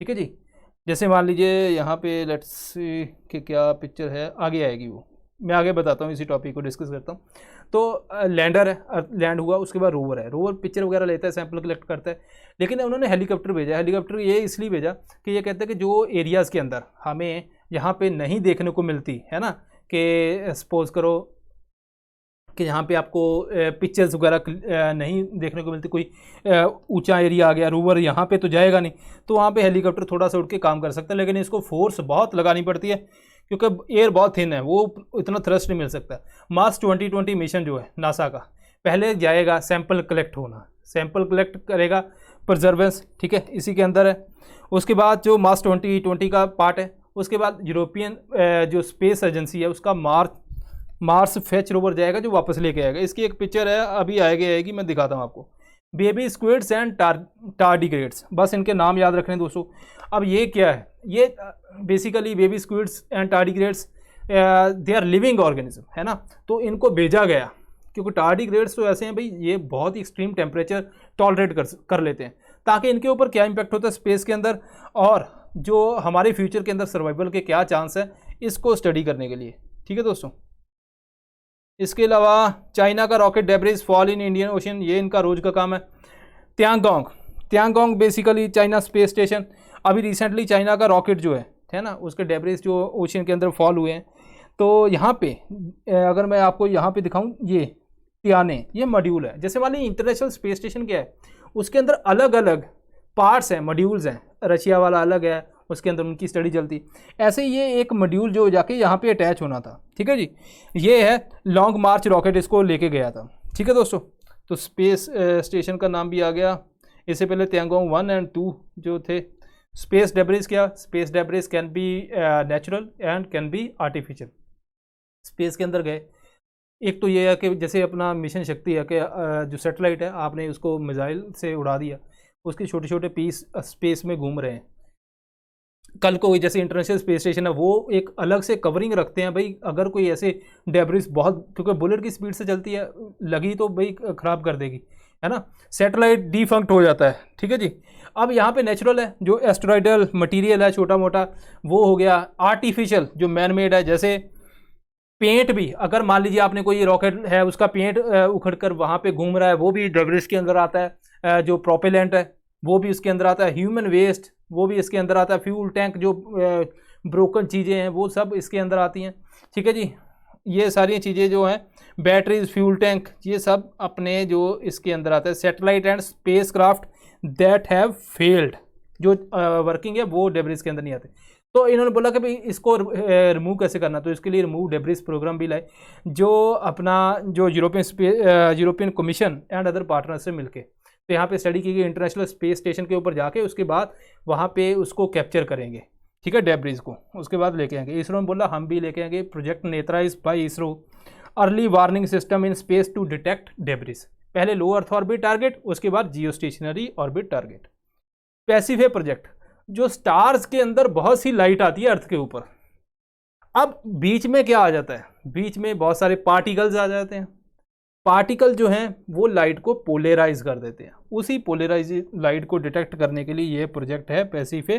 ठीक है जी। जैसे मान लीजिए यहाँ पे लेट्स सी कि क्या पिक्चर है, आगे आएगी वो, मैं आगे बताता हूँ, इसी टॉपिक को डिस्कस करता हूँ। तो लैंडर है, लैंड हुआ, उसके बाद रोवर है, रोवर पिक्चर वगैरह लेता है, सैंपल कलेक्ट करता है। लेकिन उन्होंने हेलीकॉप्टर भेजा, हेलीकॉप्टर ये इसलिए भेजा कि ये कहते हैं कि जो एरियाज़ के अंदर हमें यहाँ पे नहीं देखने को मिलती है ना, कि सपोज करो कि यहाँ पे आपको पिक्चर्स वगैरह नहीं देखने को मिलती, कोई ऊंचा एरिया आ गया, रोवर यहाँ पे तो जाएगा नहीं, तो वहाँ पे हेलीकॉप्टर थोड़ा सा उड़ के काम कर सकता है। लेकिन इसको फोर्स बहुत लगानी पड़ती है क्योंकि एयर बहुत थिन है, वो इतना थ्रस्ट नहीं मिल सकता। मार्स 2020 मिशन जो है नासा का, पहले जाएगा सैंपल कलेक्ट होना, सैंपल कलेक्ट करेगा, परजर्वेंस, ठीक है, इसी के अंदर है। उसके बाद जो मार्स 2020 का पार्ट है, उसके बाद यूरोपियन जो स्पेस एजेंसी है उसका मार्स फेच रोवर जाएगा जो वापस लेके आएगा। इसकी एक पिक्चर है, अभी आएगी, मैं दिखाता हूँ आपको। बेबी स्क्विड्स एंड टार्डिग्रेड्स, बस इनके नाम याद रखने दोस्तों। अब ये क्या है, ये basically baby squids and tardigrades they are living organism, है ना। तो इनको भेजा गया क्योंकि टार्डिग्रेड्स तो ऐसे हैं भाई, ये बहुत ही एक्सट्रीम टेम्परेचर टॉलरेट कर लेते हैं, ताकि इनके ऊपर क्या इम्पैक्ट होता है स्पेस के अंदर, और जो हमारे फ्यूचर के अंदर सर्वाइवल के क्या चांस है, इसको स्टडी करने के लिए, ठीक है दोस्तों। इसके अलावा चाइना का rocket debris fall in Indian ocean, ये इनका रोज का काम है। त्यांगोंग बेसिकली चाइना स्पेस स्टेशन, अभी रिसेंटली चाइना का रॉकेट जो है ना, उसके डेब्रिज जो ओशन के अंदर फॉल हुए हैं। तो यहाँ पे अगर मैं आपको यहाँ पे दिखाऊं, ये तियाने, ये मॉड्यूल है। जैसे मान लीजिए इंटरनेशनल स्पेस स्टेशन क्या है, उसके अंदर अलग अलग पार्ट्स हैं, मॉड्यूल्स हैं, रशिया वाला अलग है, उसके अंदर उनकी स्टडी चलती। ऐसे ये एक मॉड्यूल जो जाके यहाँ पे अटैच होना था, ठीक है जी। ये है लॉन्ग मार्च रॉकेट, इसको लेके गया था, ठीक है दोस्तों। तो स्पेस स्टेशन का नाम भी आ गया। इससे पहले त्यांगोंग 1 और 2 जो थे। स्पेस डेब्रिज क्या, space debris can be natural and can be artificial. Space के अंदर गए, एक तो ये है कि जैसे अपना मिशन शक्ति है कि जो सैटेलाइट है आपने उसको मिसाइल से उड़ा दिया, उसके छोटे छोटे पीस स्पेस में घूम रहे हैं। कल को जैसे इंटरनेशनल स्पेस स्टेशन है वो एक अलग से कवरिंग रखते हैं भाई, अगर कोई ऐसे डेब्रिस बहुत, क्योंकि बुलेट की स्पीड से चलती है, लगी तो भाई ख़राब कर देगी, है ना। सैटेलाइट डिफंक्ट हो जाता है, ठीक है जी। अब यहाँ पे नेचुरल है, जो एस्ट्रॉइडल मटेरियल है छोटा मोटा वो हो गया। आर्टिफिशियल जो मैन मेड है, जैसे पेंट भी, अगर मान लीजिए आपने कोई रॉकेट है उसका पेंट उखड़ कर वहाँ पे घूम रहा है, वो भी डेब्रिस के अंदर आता है। जो प्रोपेलेंट है वो भी इसके अंदर आता है। ह्यूमन वेस्ट वो भी इसके अंदर आता है। फ्यूल टैंक जो ब्रोकन चीज़ें हैं वो सब इसके अंदर आती हैं, ठीक है जी। ये सारी चीज़ें जो हैं, बैटरीज, फ्यूल टैंक, ये सब अपने जो इसके अंदर आता है। Satellite and space craft that have failed, जो वर्किंग है वो डेब्रिस के अंदर नहीं आते। तो इन्होंने बोला कि भाई इसको रिमूव कैसे करना, तो इसके लिए रिमूव डेब्रिस प्रोग्राम भी लाए, जो अपना जो European commission and other partner से मिलके तो यहाँ पे स्टडी की गई इंटरनेशनल स्पेस स्टेशन के ऊपर जाके, उसके बाद वहाँ पे उसको कैप्चर करेंगे, ठीक है, डेब्रिस को, उसके बाद लेके आएंगे। इसरो ने बोला हम भी लेके आएंगे। Project Netra is by ISRO early warning system in space to detect debris. पहले लो अर्थ ऑर्बिट टारगेट, उसके बाद जियो स्टेशनरी ऑर्बिट टारगेट। पैसिफे प्रोजेक्ट, जो स्टार्स के अंदर बहुत सी लाइट आती है अर्थ के ऊपर, अब बीच में क्या आ जाता है, बीच में बहुत सारे पार्टिकल्स आ जाते हैं। पार्टिकल जो हैं वो लाइट को पोलराइज कर देते हैं। उसी पोलराइज लाइट को डिटेक्ट करने के लिए ये प्रोजेक्ट है पैसिफे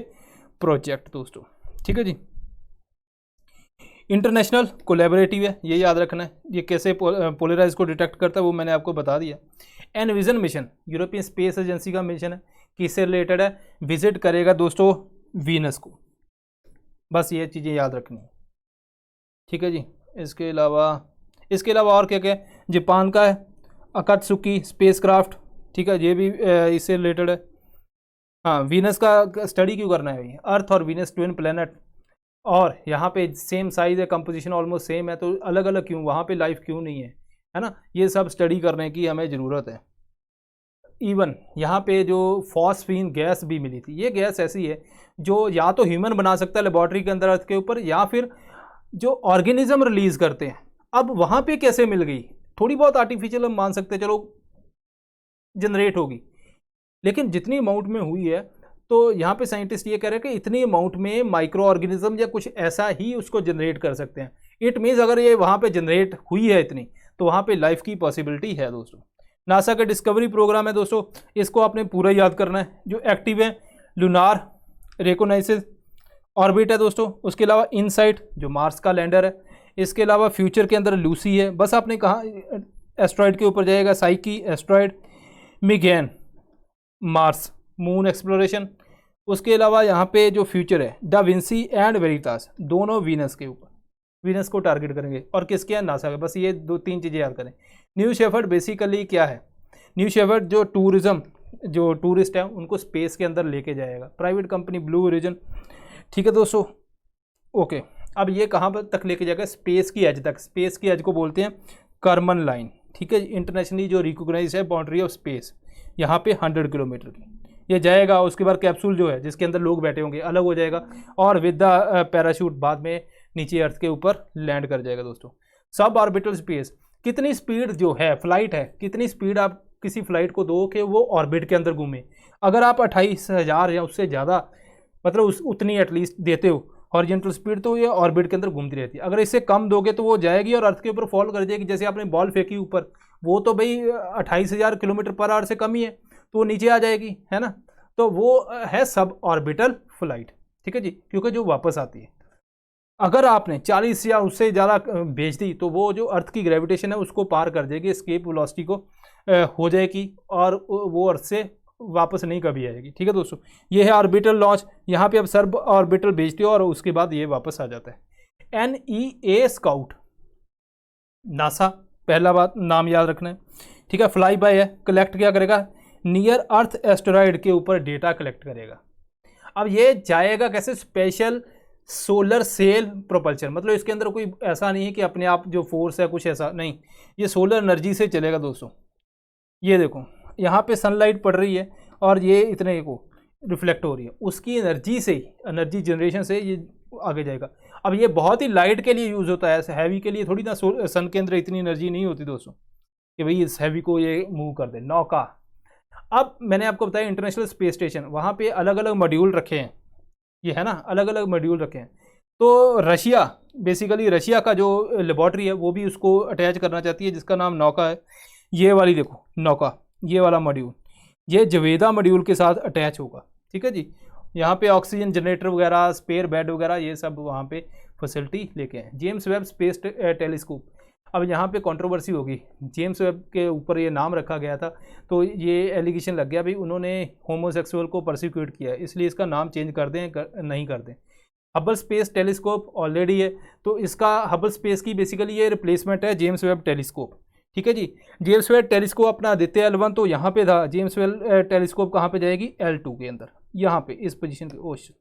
प्रोजेक्ट दोस्तों, ठीक है जी। इंटरनेशनल कोलैबोरेटिव है, ये याद रखना है। ये कैसे पोलराइज को डिटेक्ट करता है वो मैंने आपको बता दिया। Envision mission European space agency का मिशन है, किससे रिलेटेड है, विजिट करेगा दोस्तों वीनस को। बस ये चीज़ें याद रखनी है, ठीक है जी। इसके अलावा और क्या क्या है, जापान का है अकात्सुकी स्पेसक्राफ्ट, ठीक है, ये भी इससे रिलेटेड है। हाँ, वीनस का स्टडी क्यों करना है भाई, अर्थ और वीनस ट्विन प्लेनेट, और यहाँ पे सेम साइज है, कंपोजिशन ऑलमोस्ट सेम है, तो अलग अलग क्यों, वहाँ पे लाइफ क्यों नहीं है ना, ये सब स्टडी करने की हमें ज़रूरत है। इवन यहाँ पे जो फॉस्फीन गैस भी मिली थी, ये गैस ऐसी है जो या तो ह्यूमन बना सकता है लेबॉर्ट्री के अंदर अर्थ के ऊपर, या फिर जो ऑर्गेनिज्म रिलीज करते हैं। अब वहाँ पे कैसे मिल गई, थोड़ी बहुत आर्टिफिशियल हम मान सकते हैं, चलो जनरेट होगी, लेकिन जितनी अमाउंट में हुई है, तो यहाँ पे साइंटिस्ट ये कह रहे हैं कि इतनी अमाउंट में माइक्रो ऑर्गेनिज्म या कुछ ऐसा ही उसको जनरेट कर सकते हैं। इट मीन्स अगर ये वहाँ पे जनरेट हुई है इतनी, तो वहाँ पे लाइफ की पॉसिबिलिटी है दोस्तों। नासा का डिस्कवरी प्रोग्राम है दोस्तों, इसको आपने पूरा याद करना है। जो एक्टिव है लूनार रिकॉग्नाइसेस ऑर्बिट है दोस्तों, उसके अलावा इनसाइट जो मार्स का लैंडर है, इसके अलावा फ्यूचर के अंदर लूसी है, बस आपने कहा एस्ट्रॉयड के ऊपर जाएगा, साइकी एस्ट्रॉयड, मिगैन मार्स मून एक्सप्लोरेशन। उसके अलावा यहाँ पे जो फ्यूचर है दा विंसी एंड वेरिटास, दोनों वीनस के ऊपर, वीनस को टारगेट करेंगे, और किसके हैं, नासा के। बस ये 2-3 चीज़ें याद करें। न्यू शेफर्ड बेसिकली क्या है, न्यू शेफर्ड जो टूरिस्ट है उनको स्पेस के अंदर लेके जाएगा, प्राइवेट कंपनी ब्लू ओरिजिन, ठीक है दोस्तों। ओके, अब ये कहाँ पर तक लेके जाएगा, स्पेस की एज तक। स्पेस की एज को बोलते हैं कर्मन लाइन, ठीक है, इंटरनेशनली जो रिकॉग्नाइज है बाउंड्री ऑफ स्पेस, यहाँ पे 100 किलोमीटर की ये जाएगा। उसके बाद कैप्सूल जो है जिसके अंदर लोग बैठे होंगे अलग हो जाएगा, और विद द पैराशूट बाद में नीचे अर्थ के ऊपर लैंड कर जाएगा दोस्तों। सब ऑर्बिटल स्पेस, कितनी स्पीड जो है फ्लाइट है, कितनी स्पीड आप किसी फ्लाइट को दो कि वो ऑर्बिट के अंदर घूमे। अगर आप 28,000 या उससे ज़्यादा मतलब उतनी एटलीस्ट देते हो हॉरिजॉन्टल स्पीड, तो ये ऑर्बिट के अंदर घूमती रहती है। अगर इससे कम दोगे तो वो जाएगी और अर्थ के ऊपर फॉल कर जाएगी। जैसे आपने बॉल फेंकी ऊपर, वो तो भाई 28,000 किलोमीटर पर आवर से कम ही है, तो वो नीचे आ जाएगी, है ना। तो वो है सब ऑर्बिटल फ्लाइट, ठीक है जी, क्योंकि जो वापस आती है। अगर आपने 40 या उससे ज़्यादा भेज दी, तो वो जो अर्थ की ग्रेविटेशन है उसको पार कर जाएगी, एस्केप वेलोसिटी को हो जाएगी, और वो अर्थ से वापस नहीं कभी आएगी, ठीक है दोस्तों। ये है ऑर्बिटल लॉन्च, यहाँ पे अब सब ऑर्बिटल भेजते हो और उसके बाद ये वापस आ जाता है। NEA स्काउट, नासा पहला बात नाम याद रखना है, ठीक है। फ्लाई बाय है, कलेक्ट क्या करेगा, नियर अर्थ एस्टेरॉयड के ऊपर डेटा कलेक्ट करेगा। अब ये जाएगा कैसे, स्पेशल सोलर सेल प्रोपल्शन, मतलब इसके अंदर कोई ऐसा नहीं है कि अपने आप जो फोर्स है कुछ ऐसा नहीं, ये सोलर एनर्जी से चलेगा दोस्तों। ये देखो यहाँ पे सनलाइट पड़ रही है और ये इतने को रिफ्लेक्ट हो रही है, उसकी एनर्जी से ही, एनर्जी जनरेशन से ये आगे जाएगा। अब ये बहुत ही लाइट के लिए यूज़ होता है, हैवी के लिए थोड़ी ना। सन के अंदर इतनी एनर्जी नहीं होती दोस्तों कि भाई इस हैवी को ये मूव कर दे। नौका, अब मैंने आपको बताया इंटरनेशनल स्पेस स्टेशन, वहाँ पे अलग अलग मॉड्यूल रखे हैं, ये है ना, अलग अलग मॉड्यूल रखे हैं। तो रशिया, बेसिकली रशिया का जो लेबॉर्ट्री है वो भी उसको अटैच करना चाहती है, जिसका नाम नौका है। ये वाली देखो नौका, ये वाला मॉड्यूल, ये जवेदा मॉड्यूल के साथ अटैच होगा, ठीक है जी। यहाँ पे ऑक्सीजन जनरेटर वगैरह, स्पेयर बेड वगैरह, ये सब वहाँ पे फैसिलिटी लेके हैं। जेम्स वेब स्पेस टेलीस्कोप, अब यहाँ पे कंट्रोवर्सी होगी, जेम्स वेब के ऊपर ये नाम रखा गया था, तो ये एलिगेशन लग गया भाई उन्होंने होमोसेक्सुअल को परसिक्यूट किया, इसलिए इसका नाम चेंज कर दें, नहीं कर दें। हबल स्पेस टेलीस्कोप ऑलरेडी है, तो इसका हबल स्पेस की बेसिकली ये रिप्लेसमेंट है जेम्स वेब टेलीस्कोप, ठीक है जी। जेम्स वेब टेलीस्कोप अपना आदित्य L1 तो यहाँ पे था, जेम्स वेब टेलीस्कोप कहाँ पे जाएगी, L2 के अंदर, यहाँ पे इस पोजीशन पे,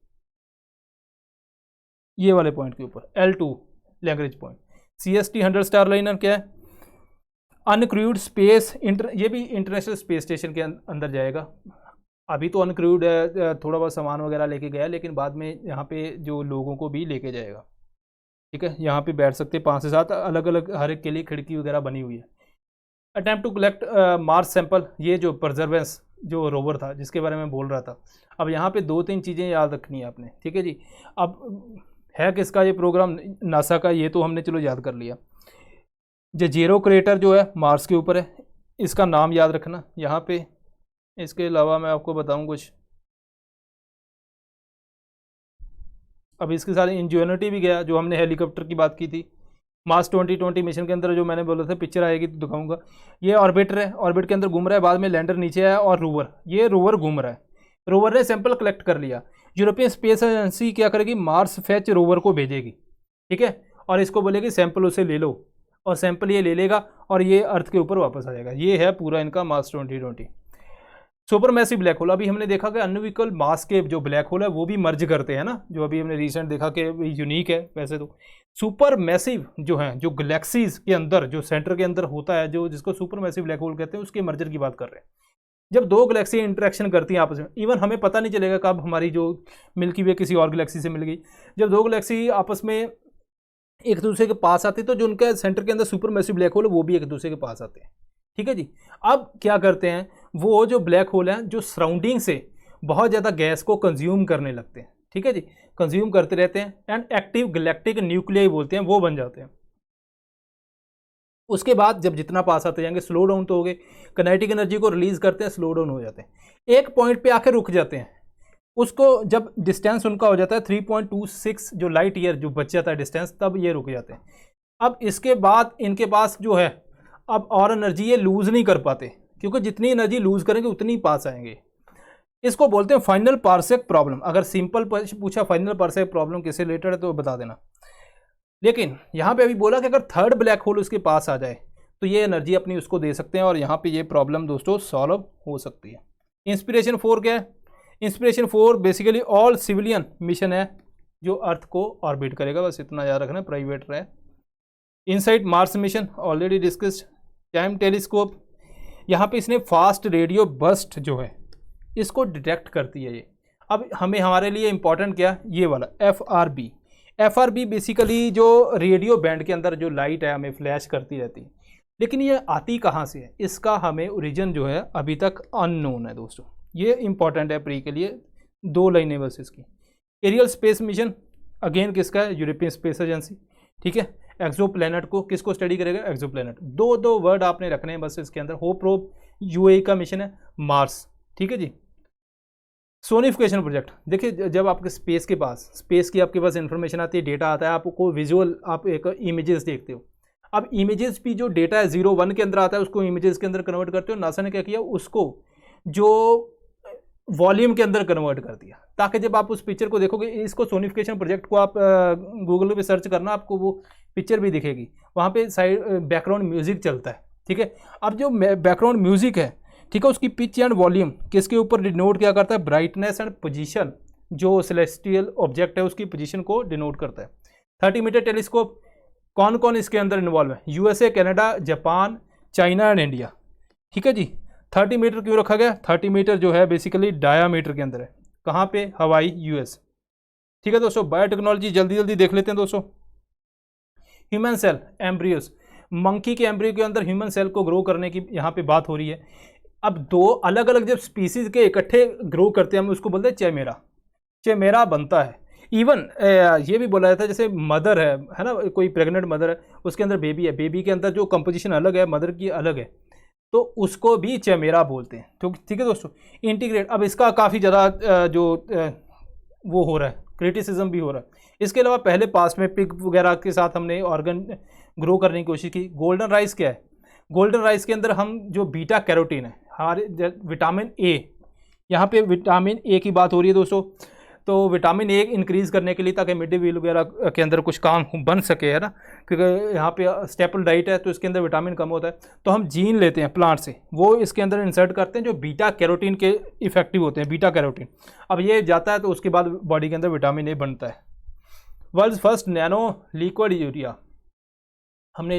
ये वाले पॉइंट के ऊपर L2 Lagrange point. CST 100 star liner क्या है, अनक्रूड स्पेस ये भी इंटरनेशनल स्पेस स्टेशन के अंदर जाएगा। अभी तो अनक्रूड है, थोड़ा बहुत सामान वगैरह लेके गया, लेकिन बाद में यहाँ पे जो लोगों को भी लेके जाएगा, ठीक है। यहाँ पे बैठ सकते 5 से 7, अलग अलग हर एक के लिए खिड़की वगैरह बनी हुई है। Attempt to collect Mars sample, ये जो परजर्वेंस जो रोवर था जिसके बारे में बोल रहा था। अब यहाँ पे 2-3 चीज़ें याद रखनी है आपने, ठीक है जी। अब है किसका ये प्रोग्राम, नासा का, ये तो हमने चलो याद कर लिया। जजेरो क्रेटर जो है मार्स के ऊपर है, इसका नाम याद रखना यहाँ पे। इसके अलावा मैं आपको बताऊँ कुछ, अब इसके साथ इंजेन्युटी भी गया, जो हमने हेलीकॉप्टर की बात की थी। मार्स 2020 मिशन के अंदर जो मैंने बोला था, पिक्चर आएगी तो दिखाऊंगा। ये ऑर्बिटर है, ऑर्बिट के अंदर घूम रहा है, बाद में लैंडर नीचे आया और रोवर, ये रोवर घूम रहा है। रोवर ने सैंपल कलेक्ट कर लिया। यूरोपियन स्पेस एजेंसी क्या करेगी, मार्स फैच रोवर को भेजेगी, ठीक है, और इसको बोलेगी सैंपल उसे ले लो, और सैंपल ये ले लेगा और ये अर्थ के ऊपर वापस आ जाएगा। ये है पूरा इनका Mars 2020। Super massive black hole, अभी हमने देखा कि अनइक्वल मास के जो ब्लैक होल है वो भी मर्ज करते हैं ना, जो अभी हमने रिसेंट देखा कि यूनिक है। वैसे तो सुपर मैसिव जो है, जो गैलेक्सीज के अंदर जो सेंटर के अंदर होता है, जो जिसको सुपर मैसिव ब्लैक होल कहते हैं, उसके मर्जर की बात कर रहे हैं। जब दो गैलेक्सी इंटरेक्शन करती हैं आपस में, इवन हमें पता नहीं चलेगा कब हमारी जो मिल्की वे किसी और गैलेक्सी से मिल गई। जब दो गैलेक्सी आपस में एक दूसरे के पास आती है तो जो उनके सेंटर के अंदर सुपर मैसिव ब्लैक होल है वो भी एक दूसरे के पास आते हैं, ठीक है जी। अब क्या करते हैं, वो जो ब्लैक होल हैं जो सराउंडिंग से बहुत ज़्यादा गैस को कंज्यूम करने लगते हैं, ठीक है जी, कंज्यूम करते रहते हैं, एंड एक्टिव गैलेक्टिक न्यूक्लियाई बोलते हैं, वो बन जाते हैं। उसके बाद जब जितना पास आते जाएंगे स्लो डाउन तो हो गए, काइनेटिक एनर्जी को रिलीज करते हैं, स्लो डाउन हो जाते हैं, एक पॉइंट पे आके रुक जाते हैं। उसको जब डिस्टेंस उनका हो जाता है 3.26 जो लाइट ईयर जो बच जाता है डिस्टेंस, तब ये रुक जाते हैं। अब इसके बाद इनके पास जो है अब और एनर्जी ये लूज नहीं कर पाते, क्योंकि जितनी एनर्जी लूज करेंगे उतनी पास आएंगे। इसको बोलते हैं फाइनल पार्सेक प्रॉब्लम। अगर सिंपल पूछा फाइनल पार्सेक प्रॉब्लम किससे रिलेटेड है तो बता देना। लेकिन यहाँ पे अभी बोला कि अगर थर्ड ब्लैक होल उसके पास आ जाए तो ये एनर्जी अपनी उसको दे सकते हैं, और यहाँ पे ये प्रॉब्लम दोस्तों सॉल्व हो सकती है। इंस्पिरेशन 4 क्या है, inspiration 4 basically all civilian mission है जो अर्थ को ऑर्बिट करेगा, बस इतना याद रखना, प्राइवेट रहे। Insight Mars mission already discussed. Time telescope, यहाँ पे इसने फास्ट रेडियो बर्स्ट जो है इसको डिटेक्ट करती है ये। अब हमें हमारे लिए इंपॉर्टेंट क्या, ये वाला FRB। FRB बेसिकली जो रेडियो बैंड के अंदर जो लाइट है हमें फ्लैश करती रहती है, लेकिन ये आती कहाँ से है, इसका हमें ओरिजिन जो है अभी तक अननोन है दोस्तों। ये इंपॉर्टेंट है प्री के लिए, 2 लाइनें बस इसकी। एरियल स्पेस मिशन अगेन किसका है, यूरोपियन स्पेस एजेंसी, ठीक है। एक्सो प्लैनेट को किसको स्टडी करेगा, एक्सो प्लैनेट। 2 वर्ड आपने रखने हैं बस इसके अंदर। होप प्रोब UAE का मिशन है मार्स, ठीक है जी। सोनिफिकेशन प्रोजेक्ट, देखिए जब आपके स्पेस के पास, स्पेस की आपके पास इंफॉर्मेशन आती है, डेटा आता है, आपको विजुअल आप एक इमेजेस देखते हो। अब इमेजेस भी जो डेटा है 0-1 के अंदर आता है उसको इमेजेस के अंदर कन्वर्ट करते हो। नासा ने क्या किया, उसको जो वॉल्यूम के अंदर कन्वर्ट कर दिया, ताकि जब आप उस पिक्चर को देखोगे, इसको सोनिफिकेशन प्रोजेक्ट को आप गूगल पे सर्च करना, आपको वो पिक्चर भी दिखेगी, वहाँ पे साइड बैकग्राउंड म्यूजिक चलता है, ठीक है। अब जो बैकग्राउंड म्यूजिक है, ठीक है, उसकी पिच एंड वॉल्यूम किसके ऊपर डिनोट क्या करता है, ब्राइटनेस एंड पोजीशन, जो सेलेस्टियल ऑब्जेक्ट है उसकी पोजीशन को डिनोट करता है। 30 मीटर टेलीस्कोप, कौन कौन इसके अंदर इन्वॉल्व है, USA, Canada, Japan, China and India, ठीक है जी। 30 मीटर क्यों रखा गया, 30 मीटर जो है बेसिकली डायामीटर के अंदर है, कहाँ पे, हवाई US, ठीक है दोस्तों। बायोटेक्नोलॉजी जल्दी जल्दी देख लेते हैं दोस्तों। ह्यूमन सेल एम्ब्रियोस, मंकी के एम्ब्रियो के अंदर ह्यूमन सेल को ग्रो करने की यहाँ पे बात हो रही है। अब 2 अलग अलग जब स्पीसीज के इकट्ठे ग्रो करते हैं हम उसको बोलते हैं चेमेरा, चेमेरा बनता है। इवन ये भी बोला जाता है जैसे मदर है ना, कोई प्रेग्नेंट मदर है, उसके अंदर बेबी है, बेबी के अंदर जो कंपोजिशन अलग है, मदर की अलग है, तो उसको भी चेमेरा बोलते हैं, तो ठीक है दोस्तों। इंटीग्रेट, अब इसका काफ़ी ज़्यादा जो वो हो रहा है, क्रिटिसिज्म भी हो रहा है। इसके अलावा पहले पास्ट में पिग वगैरह के साथ हमने ऑर्गन ग्रो करने की कोशिश की। गोल्डन राइस क्या है, गोल्डन राइस के अंदर हम जो बीटा कैरोटीन है, हमारे विटामिन A, यहाँ पे विटामिन A की बात हो रही है दोस्तों। तो विटामिन A इंक्रीज़ करने के लिए, ताकि मिड डे मील वगैरह के अंदर कुछ काम बन सके, है ना, क्योंकि यहाँ पे स्टेपल डाइट है तो इसके अंदर विटामिन कम होता है, तो हम जीन लेते हैं प्लांट से, वो इसके अंदर इंसर्ट करते हैं जो बीटा कैरोटीन के इफेक्टिव होते हैं, बीटा कैरोटीन। अब ये जाता है तो उसके बाद बॉडी के अंदर विटामिन A बनता है। World first nano liquid urea, हमने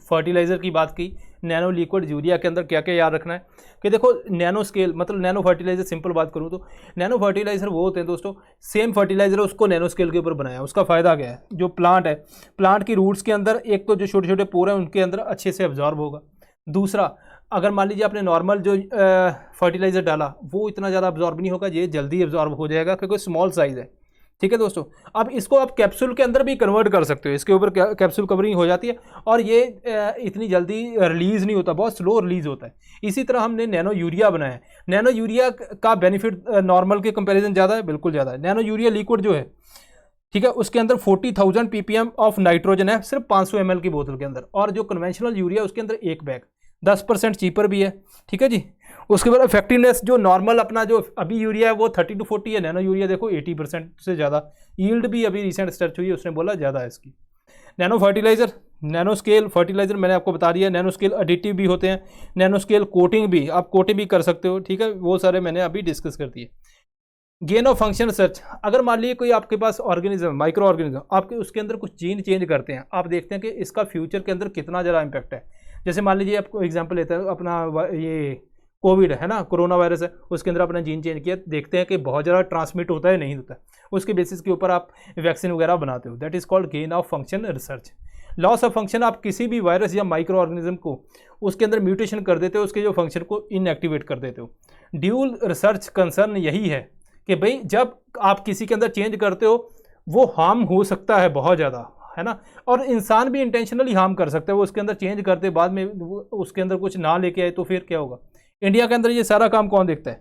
फर्टिलाइज़र की बात की, नैनो लिक्विड यूरिया के अंदर क्या क्या याद रखना है कि देखो, नैनो स्केल मतलब नैनो फर्टिलाइज़र, सिंपल बात करूँ तो नैनो फर्टिलाइज़र वो होते हैं दोस्तों, सेम फर्टिलाइज़र उसको नैनो स्केल के ऊपर बनाया। उसका फ़ायदा क्या है, जो प्लांट है, प्लांट की रूट्स के अंदर एक तो जो छोटे छोटे पोर हैं उनके अंदर अच्छे से एब्जॉर्ब होगा। दूसरा, अगर मान लीजिए आपने नॉर्मल जो फर्टिलाइज़र डाला वो इतना ज़्यादा एब्जॉर्ब नहीं होगा, ये जल्दी एब्जॉर्ब हो जाएगा क्योंकि स्मॉल साइज़ है, ठीक है दोस्तों। अब इसको आप कैप्सूल के अंदर भी कन्वर्ट कर सकते हो, इसके ऊपर कैप्सूल कवरिंग हो जाती है और ये इतनी जल्दी रिलीज़ नहीं होता, बहुत स्लो रिलीज़ होता है। इसी तरह हमने नैनो यूरिया बनाया है। नैनो यूरिया का बेनिफिट नॉर्मल के कंपैरिजन ज़्यादा है, बिल्कुल ज़्यादा है। नैनो यूरिया लिक्विड जो है ठीक है, उसके अंदर 40,000 ppm ऑफ नाइट्रोजन है सिर्फ 500 ml की बोतल के अंदर, और जो कन्वेंशनल यूरिया उसके अंदर एक बैग 10% चीपर भी है। ठीक है जी। उसके बाद इफेक्टिवनेस जो नॉर्मल अपना जो अभी यूरिया है वो 30 to 40 है, नैनो यूरिया देखो 80% से ज़्यादा। यील्ड भी अभी रिसेंट सर्च हुई है, उसने बोला ज़्यादा है इसकी। Nano fertilizer, nano scale fertilizer मैंने आपको बता दिया, नैनो स्केल एडिटिव भी होते हैं, नैनो स्केल कोटिंग भी, आप कोटिंग भी कर सकते हो। ठीक है, वो सारे मैंने अभी डिस्कस कर दिए। गेन ऑफ फंक्शन सर्च, अगर मान लीजिए कोई आपके पास ऑर्गेनिज्म, माइक्रो ऑर्गेनिज्म, आपके उसके अंदर कुछ जीन चेंज करते हैं, आप देखते हैं कि इसका फ्यूचर के अंदर कितना ज़्यादा इम्पैक्ट है। जैसे मान लीजिए आपको एग्जांपल लेते हैं अपना ये कोविड है ना, कोरोना वायरस है, उसके अंदर आपने जीन चेंज किया, देखते हैं कि बहुत ज़्यादा ट्रांसमिट होता है नहीं होता है, उसके बेसिस के ऊपर आप वैक्सीन वगैरह बनाते हो, that is called gain of function research. Loss of function, आप किसी भी वायरस या माइक्रो ऑर्गेनिज्म को उसके अंदर म्यूटेशन कर देते हो, उसके जो फंक्शन को इनएक्टिवेट कर देते हो। ड्यूल रिसर्च कंसर्न यही है कि भाई जब आप किसी के अंदर चेंज करते हो वो हार्म हो सकता है बहुत ज़्यादा, है ना, और इंसान भी इंटेंशनली हार्म कर सकता है, वो उसके अंदर चेंज करते बाद में उसके अंदर कुछ ना लेके आए तो फिर क्या होगा। इंडिया के अंदर ये सारा काम कौन देखता है,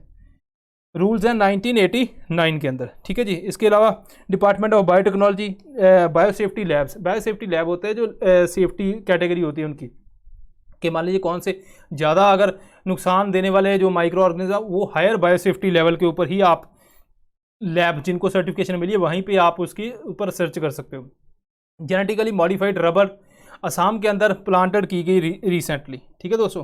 रूल्स हैं 1989 के अंदर। ठीक है जी। इसके अलावा department of biotechnology, biosafety labs, biosafety lab होते हैं जो सेफ्टी कैटेगरी होती है उनकी, कि मान लीजिए कौन से ज़्यादा अगर नुकसान देने वाले जो माइक्रो ऑर्गेनिज्म, वो हायर बायोसेफ्टी लेवल के ऊपर ही आप लैब जिनको सर्टिफिकेशन मिली है वहीं पे आप उसके ऊपर सर्च कर सकते हो। जेनेटिकली मॉडिफाइड रबर असम के अंदर प्लांटेड की गई रिसेंटली। ठीक है दोस्तों।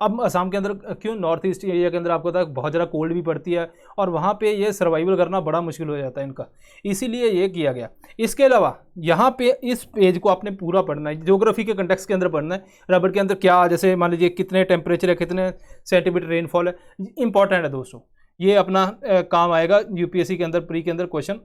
अब असम के अंदर क्यों, नॉर्थ ईस्ट एरिया के अंदर आपको पता है बहुत ज़्यादा कोल्ड भी पड़ती है और वहाँ पे ये सर्वाइवल करना बड़ा मुश्किल हो जाता है इनका, इसीलिए ये किया गया। इसके अलावा यहाँ पे इस पेज को आपने पूरा पढ़ना है, ज्योग्राफी के कंटेक्स्ट के अंदर पढ़ना है। रबर के अंदर क्या, जैसे मान लीजिए कितने टेम्परेचर है, कितने सेंटीमीटर रेनफॉल है, इंपॉर्टेंट है दोस्तों, ये अपना काम आएगा यूपीएससी के अंदर, प्री के अंदर क्वेश्चन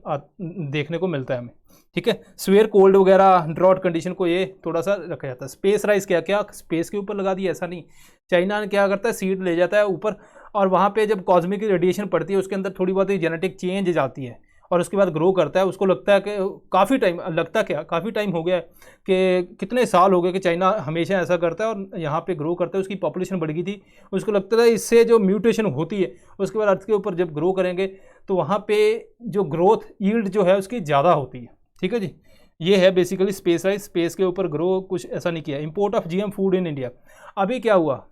देखने को मिलता है हमें। ठीक है। स्वेयर कोल्ड वगैरह, ड्रॉट कंडीशन को ये थोड़ा सा रखा जाता है। स्पेस राइज, क्या क्या स्पेस के ऊपर लगा दिया, ऐसा नहीं। चाइना ने क्या करता है, सीड ले जाता है ऊपर, और वहाँ पे जब कॉस्मिक रेडिएशन पड़ती है उसके अंदर थोड़ी बहुत जेनेटिक चेंज जाती है और उसके बाद ग्रो करता है। उसको लगता है कि काफ़ी टाइम, लगता क्या काफ़ी टाइम हो गया है कि कितने साल हो गए कि चाइना हमेशा ऐसा करता है और यहाँ पे ग्रो करता है। उसकी पॉपुलेशन बढ़ गई थी, उसको लगता था इससे जो म्यूटेशन होती है उसके बाद अर्थ के ऊपर जब ग्रो करेंगे तो वहाँ पे जो ग्रोथ यील्ड जो है उसकी ज़्यादा होती है। ठीक है जी। ये है बेसिकली स्पेस राइज, स्पेस के ऊपर ग्रो, कुछ ऐसा नहीं किया। Import of GM food in India, अभी क्या हुआ,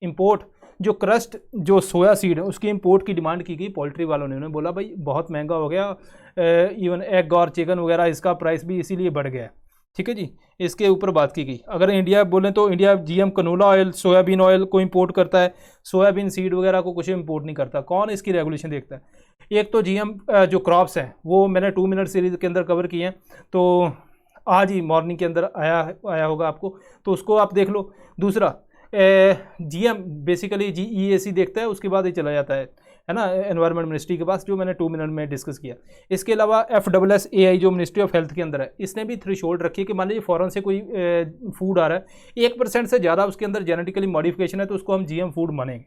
इंपोर्ट जो क्रस्ट जो सोया सीड है उसकी इंपोर्ट की डिमांड की गई पोल्ट्री वालों ने। उन्होंने बोला भाई बहुत महंगा हो गया, इवन एग और चिकन वगैरह इसका प्राइस भी इसीलिए बढ़ गया है। ठीक है जी। इसके ऊपर बात की गई। अगर इंडिया बोलें तो India GM canola oil, soybean oil को इंपोर्ट करता है, सोयाबीन सीड वगैरह को कुछ इंपोर्ट नहीं करता। कौन इसकी रेगुलेशन देखता है? एक तो जीएम जो क्रॉप्स हैं वो मैंने 2 मिनट सीरीज के अंदर कवर किए हैं, तो आज ही मॉर्निंग के अंदर आया होगा आपको, तो उसको आप देख लो। दूसरा जीएम बेसिकली जीईएसी देखता है, उसके बाद ही चला जाता है ना, एनवायरनमेंट मिनिस्ट्री के पास, जो मैंने 2 मिनट में डिस्कस किया। इसके अलावा FSSAI जो मिनिस्ट्री ऑफ हेल्थ के अंदर है, इसने भी थ्रेशोल्ड रखी है कि मान लीजिए फॉरेन से कोई फूड आ रहा है 1% से ज़्यादा उसके अंदर जेनेटिकली मॉडिफिकेशन है तो उसको हम जीएम फूड मानेंगे।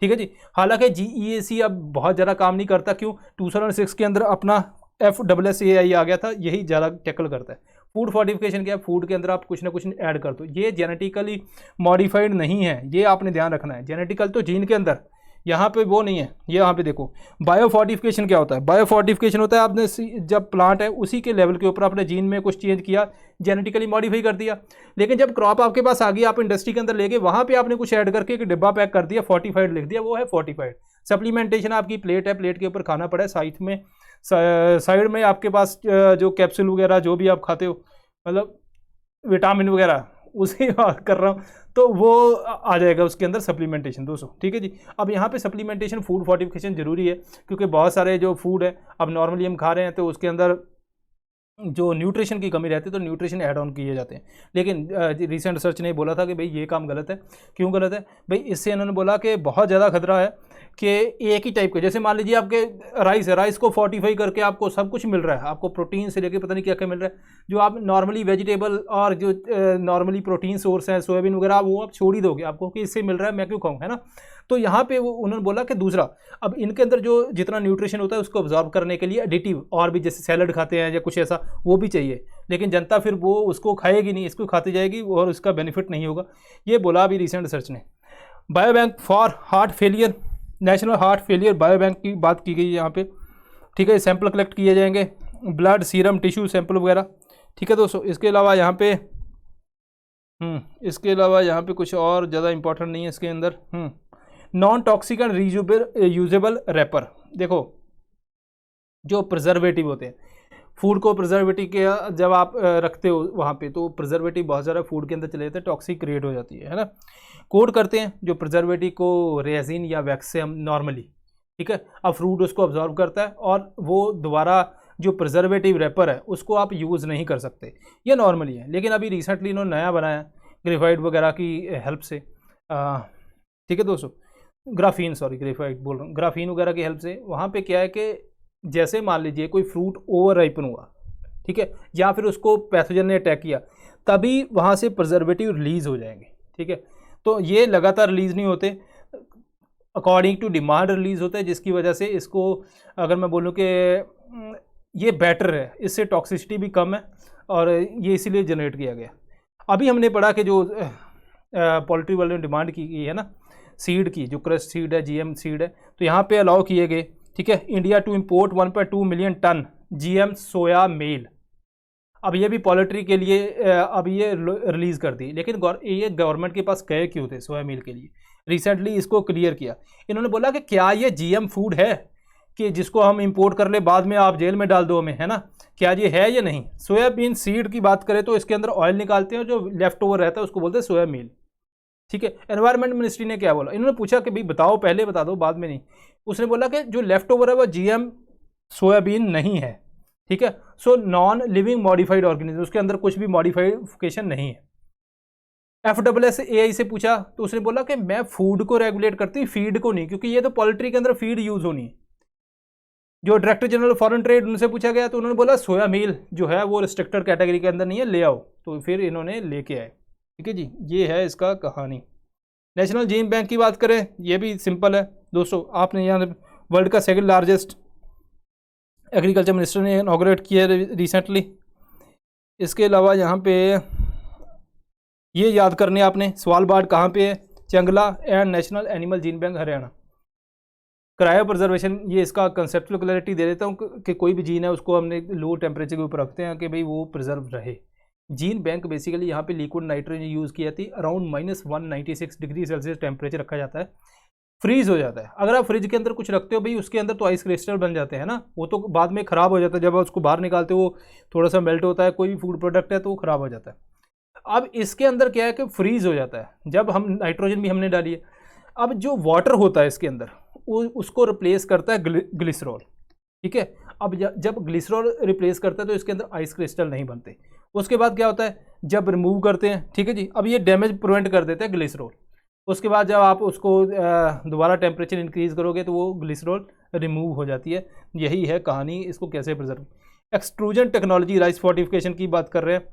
ठीक है जी। हालांकि जीईएसी अब बहुत ज़्यादा काम नहीं करता, क्यों, 2006 के अंदर अपना FSSAI आ गया था, यही ज़्यादा टैकल करता है। फूड फॉर्टिफिकेशन क्या है, फूड के अंदर आप कुछ ना कुछ ऐड कर दो, ये जेनेटिकली मॉडिफाइड नहीं है, ये आपने ध्यान रखना है। जेनेटिकल तो जीन के अंदर, यहाँ पे वो नहीं है। ये यहाँ पे देखो बायो फॉर्टिफिकेशन क्या होता है। बायो फॉर्टिफिकेशन होता है आपने जब प्लांट है उसी के लेवल के ऊपर आपने जीन में कुछ चेंज किया, जेनेटिकली मॉडिफाई कर दिया, लेकिन जब क्रॉप आपके पास आ गई, आप इंडस्ट्री के अंदर ले गए, वहाँ पे आपने कुछ ऐड करके एक डिब्बा पैक कर दिया, फॉर्टिफाइड लिख दिया, वो है फॉर्टिफाइड। सप्लीमेंटेशन, आपकी प्लेट है, प्लेट के ऊपर खाना पड़ा है, साइड में आपके पास जो कैप्सूल वगैरह जो भी आप खाते हो, मतलब विटामिन वगैरह, उसी बात कर रहा हूँ, तो वो आ जाएगा उसके अंदर सप्लीमेंटेशन दोस्तों। ठीक है जी। अब यहाँ पे सप्लीमेंटेशन, फूड फॉर्टिफिकेशन जरूरी है, क्योंकि बहुत सारे जो फूड है अब नॉर्मली हम खा रहे हैं तो उसके अंदर जो न्यूट्रिशन की कमी रहती है तो न्यूट्रिशन ऐड ऑन किए जाते हैं। लेकिन रिसेंट रिसर्च ने बोला था कि भाई ये काम गलत है। क्यों गलत है भाई? इससे इन्होंने बोला कि बहुत ज़्यादा खतरा है कि एक ही टाइप के, जैसे मान लीजिए आपके राइस है, राइस को फोर्टिफाई करके आपको सब कुछ मिल रहा है, आपको प्रोटीन से लेके पता नहीं क्या क्या मिल रहा है, जो आप नॉर्मली वेजिटेबल और जो नॉर्मली प्रोटीन सोर्स है सोयाबीन वगैरह, वो आप छोड़ ही दोगे, आपको कि इससे मिल रहा है मैं क्यों खाऊँ, है ना। तो यहाँ पे वो उन्होंने बोला कि दूसरा, अब इनके अंदर जो जितना न्यूट्रिशन होता है उसको ऑब्जॉर्व करने के लिए एडिटिव और भी, जैसे सैलड खाते हैं या कुछ ऐसा, वो भी चाहिए, लेकिन जनता फिर वो उसको खाएगी नहीं, इसको खाती जाएगी और उसका बेनिफिट नहीं होगा। ये बोला अभी रिसेंट रिसर्च ने। Biobank for heart failure, national heart failure biobank की बात की गई है यहाँ पे। ठीक है, सैंपल कलेक्ट किए जाएंगे ब्लड, सीरम, टिश्यू सैंपल वगैरह। ठीक है दोस्तों, इसके अलावा यहाँ पे कुछ और ज़्यादा इंपॉर्टेंट नहीं है इसके अंदर। Non toxic and usable wrapper. देखो जो प्रिजर्वेटिव होते हैं, फूड को प्रिजर्वेटिव के जब आप रखते हो वहाँ पे, तो प्रिजर्वेटिव बहुत ज़्यादा फूड के अंदर चले जाते हैं, टॉक्सिक क्रिएट हो जाती है ना। कोट करते हैं जो प्रिजर्वेटिव को रेजिन या वैक्स से हम नॉर्मली, ठीक है। अब फ्रूट उसको ऑब्जॉर्व करता है और वो दोबारा जो प्रिजर्वेटिव रैपर है उसको आप यूज़ नहीं कर सकते, ये नॉर्मली है। लेकिन अभी रिसेंटली इन्होंने नया बनाया ग्रेफाइट वगैरह की हेल्प से, ठीक है दोस्तों, ग्राफीन बोल रहा हूँ, ग्राफीन वगैरह की हेल्प से। वहाँ पे क्या है कि जैसे मान लीजिए कोई फ्रूट ओवर राइपन हुआ, ठीक है, या फिर उसको पैथोजन ने अटैक किया, तभी वहाँ से प्रिजर्वेटिव रिलीज़ हो जाएंगे, ठीक है। तो ये लगातार रिलीज़ नहीं होते, अकॉर्डिंग टू डिमांड रिलीज़ होता है, जिसकी वजह से इसको अगर मैं बोलूँ कि ये बेटर है, इससे टॉक्सिसिटी भी कम है और ये इसीलिए जनरेट किया गया। अभी हमने पढ़ा कि जो पोल्ट्री वाले ने डिमांड की गई है ना सीड की, जो क्रश सीड है, जीएम सीड है, तो यहाँ पे अलाउ किए गए, ठीक है, India to import 1.2 million ton GM soya meal. अब ये भी पोल्ट्री के लिए अब ये रिलीज़ कर दी, लेकिन ये गवर्नमेंट के पास गए क्यों थे सोया मेल के लिए? रिसेंटली इसको क्लियर किया, इन्होंने बोला कि क्या ये जीएम फूड है कि जिसको हम इंपोर्ट कर ले, बाद में आप जेल में डाल दो हमें, है ना, क्या ये है या नहीं। सोयाबीन सीड की बात करें तो इसके अंदर ऑयल निकालते हैं, जो लेफ्ट ओवर रहता है उसको बोलते हैं सोया मील, ठीक है। एनवायरमेंट मिनिस्ट्री ने क्या बोला, इन्होंने पूछा कि भाई बताओ, पहले बता दो बाद में नहीं। उसने बोला कि जो लेफ्ट ओवर है वो जीएम सोयाबीन नहीं है, ठीक है। So non living modified organism, उसके अंदर कुछ भी मॉडिफिकेशन नहीं है। FSSAI से पूछा तो उसने बोला कि मैं फूड को रेगुलेट करती हूँ, फीड को नहीं, क्योंकि ये तो पोल्ट्री के अंदर फीड यूज होनी है। जो डायरेक्टर जनरल फॉरेन ट्रेड उनसे पूछा गया तो उन्होंने बोला सोया मील जो है वो रिस्ट्रिक्टेड कैटेगरी के अंदर नहीं है, ले आओ, तो फिर इन्होंने लेके आए, ठीक है जी। ये है इसका कहानी। नेशनल जीन बैंक की बात करें, ये भी सिंपल है दोस्तों, आपने यहाँ वर्ल्ड का सेकंड लार्जेस्ट एग्रीकल्चर मिनिस्टर ने इनॉग्रेट किया रिसेंटली। इसके अलावा यहाँ पे ये याद करने आपने, स्वालबार्ड कहाँ पे है, Chang La and national animal gene bank Haryana. Cryo preservation, ये इसका कंसेप्चुअल क्लैरिटी दे देता हूँ कि कोई भी जीन है उसको हमने लो टेम्परेचर के ऊपर रखते हैं कि भाई वो प्रिजर्व रहे। जीन बैंक बेसिकली यहाँ पे लिक्विड नाइट्रोजन यूज़ किया थी, अराउंड -196 डिग्री सेल्सियस टेम्परेचर रखा जाता है, फ्रीज हो जाता है। अगर आप फ्रिज के अंदर कुछ रखते हो भाई, उसके अंदर तो आइस क्रिस्टल बन जाते हैं ना, वो तो बाद में ख़राब हो जाता है, जब आप उसको बाहर निकालते हो थोड़ा सा मेल्ट होता है, कोई भी फूड प्रोडक्ट है तो वो ख़राब हो जाता है। अब इसके अंदर क्या है कि फ्रीज हो जाता है, जब हम नाइट्रोजन भी हमने डाली है। अब जो वाटर होता है इसके अंदर उसको रिप्लेस करता है ग्लिसरॉल, ठीक है। अब जब ग्लिसरॉल रिप्लेस करता है तो इसके अंदर आइस क्रिस्टल नहीं बनते। उसके बाद क्या होता है, जब रिमूव करते हैं, ठीक है जी, अब ये डैमेज प्रिवेंट कर देता है ग्लिसरॉल। उसके बाद जब आप उसको दोबारा टेम्परेचर इंक्रीज करोगे तो वो ग्लिसरॉल रिमूव हो जाती है। यही है कहानी, इसको कैसे preserve. Extrusion technology, rice fortification की बात कर रहे हैं।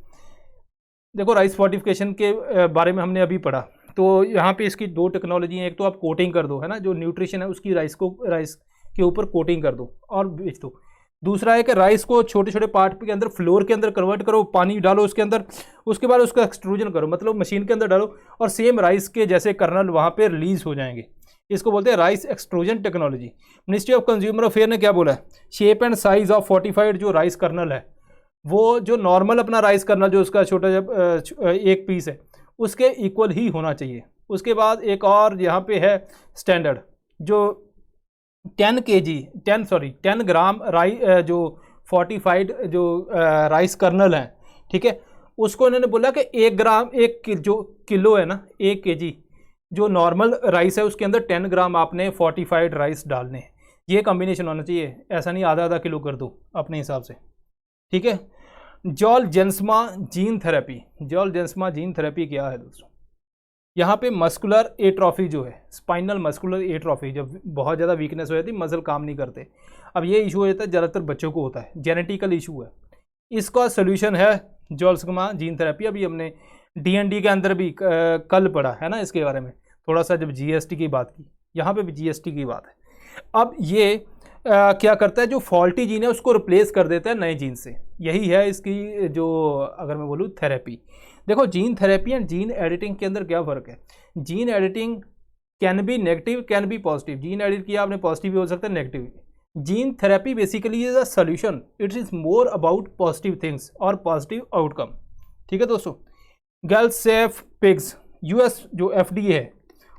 देखो राइस फोर्टिफिकेशन के बारे में हमने अभी पढ़ा, तो यहाँ पे इसकी दो टेक्नोलॉजी हैं। एक तो आप कोटिंग कर दो, है ना, जो न्यूट्रिशन है उसकी राइस के ऊपर कोटिंग कर दो और बेच दो। दूसरा है कि राइस को छोटे छोटे पार्ट के अंदर फ्लोर के अंदर कन्वर्ट करो, पानी डालो उसके अंदर, उसके बाद उसका एक्सट्रूजन करो, मतलब मशीन के अंदर डालो और सेम राइस के जैसे कर्नल वहाँ पे रिलीज हो जाएंगे। इसको बोलते हैं rice extrusion technology. Ministry of consumer affair ने क्या बोला है, shape and size of fortified जो राइस कर्नल है, वो जो नॉर्मल अपना राइस कर्नल जो उसका छोटा जब एक पीस है उसके इक्वल ही होना चाहिए। उसके बाद एक और यहाँ पे है स्टैंडर्ड, जो 10 ग्राम जो फोर्टिफाइड जो राइस कर्नल है, ठीक है, उसको इन्होंने बोला कि 1 ग्राम जो किलो है ना, 1 kg जो नॉर्मल राइस है उसके अंदर 10 ग्राम आपने फोर्टिफाइड राइस डालने हैं। ये कॉम्बिनेशन होना चाहिए, ऐसा नहीं आधा आधा किलो कर दो अपने हिसाब से, ठीक है। जॉल-जेन्सेमा जीन थेरेपी, जॉल-जेन्सेमा जीन थेरेपी क्या है दोस्तों, यहाँ पे मस्कुलर एट्रॉफी जो है, स्पाइनल मस्कुलर एट्रॉफी, जब बहुत ज़्यादा वीकनेस हो जाती है, मसल काम नहीं करते। अब ये इशू हो जाता है, ज़्यादातर बच्चों को होता है, जेनेटिकल इशू है। इसका सोल्यूशन है जॉल-जेन्सेमा जीन थेरेपी। अभी हमने DND के अंदर भी कल पढ़ा है ना इसके बारे में, थोड़ा सा जब GST की बात की, यहाँ पे भी GST की बात है। अब ये क्या करता है, जो फॉल्टी जीन है उसको रिप्लेस कर देता है नए जीन से। यही है इसकी जो अगर मैं बोलूँ थेरेपी। देखो gene therapy and gene editing के अंदर क्या फ़र्क है। Gene editing can be negative, can be positive. Gene edit किया आपने, पॉजिटिव भी हो सकता है, नेगेटिव भी। Gene therapy basically is a solution, it is more about positive things और पॉजिटिव आउटकम। ठीक है दोस्तों। गैलसेफ पिग्स, यूएस जो एफडीए है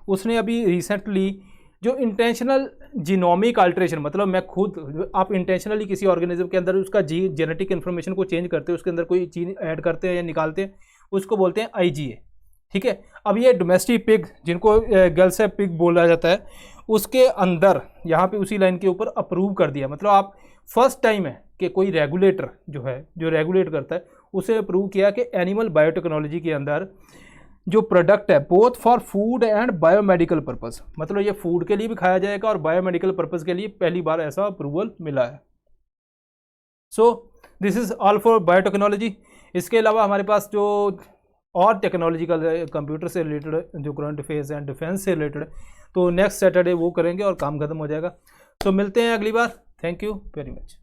उसने अभी रिसेंटली जो इंटेंशनल जीनोमिक अल्ट्रेशन, मतलब मैं खुद, आप इंटेंशनली किसी ऑर्गेनिज्म के अंदर उसका जेनेटिक इन्फॉर्मेशन को चेंज करते हैं, उसके अंदर कोई चीज ऐड करते हैं या निकालते हैं, उसको बोलते हैं आईजीए। ठीक है। अब ये डोमेस्टिक पिग जिनको गैलसेफ पिग बोला जाता है, उसके अंदर यहाँ पे उसी लाइन के ऊपर अप्रूव कर दिया। मतलब आप फर्स्ट टाइम है कि कोई रेगुलेटर जो है, जो रेगुलेट करता है, उसे अप्रूव किया कि एनिमल बायोटेक्नोलॉजी के अंदर जो प्रोडक्ट है both for food and biomedical purpose, मतलब ये फूड के लिए भी खाया जाएगा और बायोमेडिकल पर्पस के लिए पहली बार ऐसा अप्रूवल मिला है। So this is all for biotechnology. इसके अलावा हमारे पास जो और टेक्नोलॉजिकल कंप्यूटर से रिलेटेड जो करंट अफेयर्स एंड डिफेंस से रिलेटेड, तो नेक्स्ट सैटरडे वो करेंगे और काम खत्म हो जाएगा। तो मिलते हैं अगली बार। Thank you very much.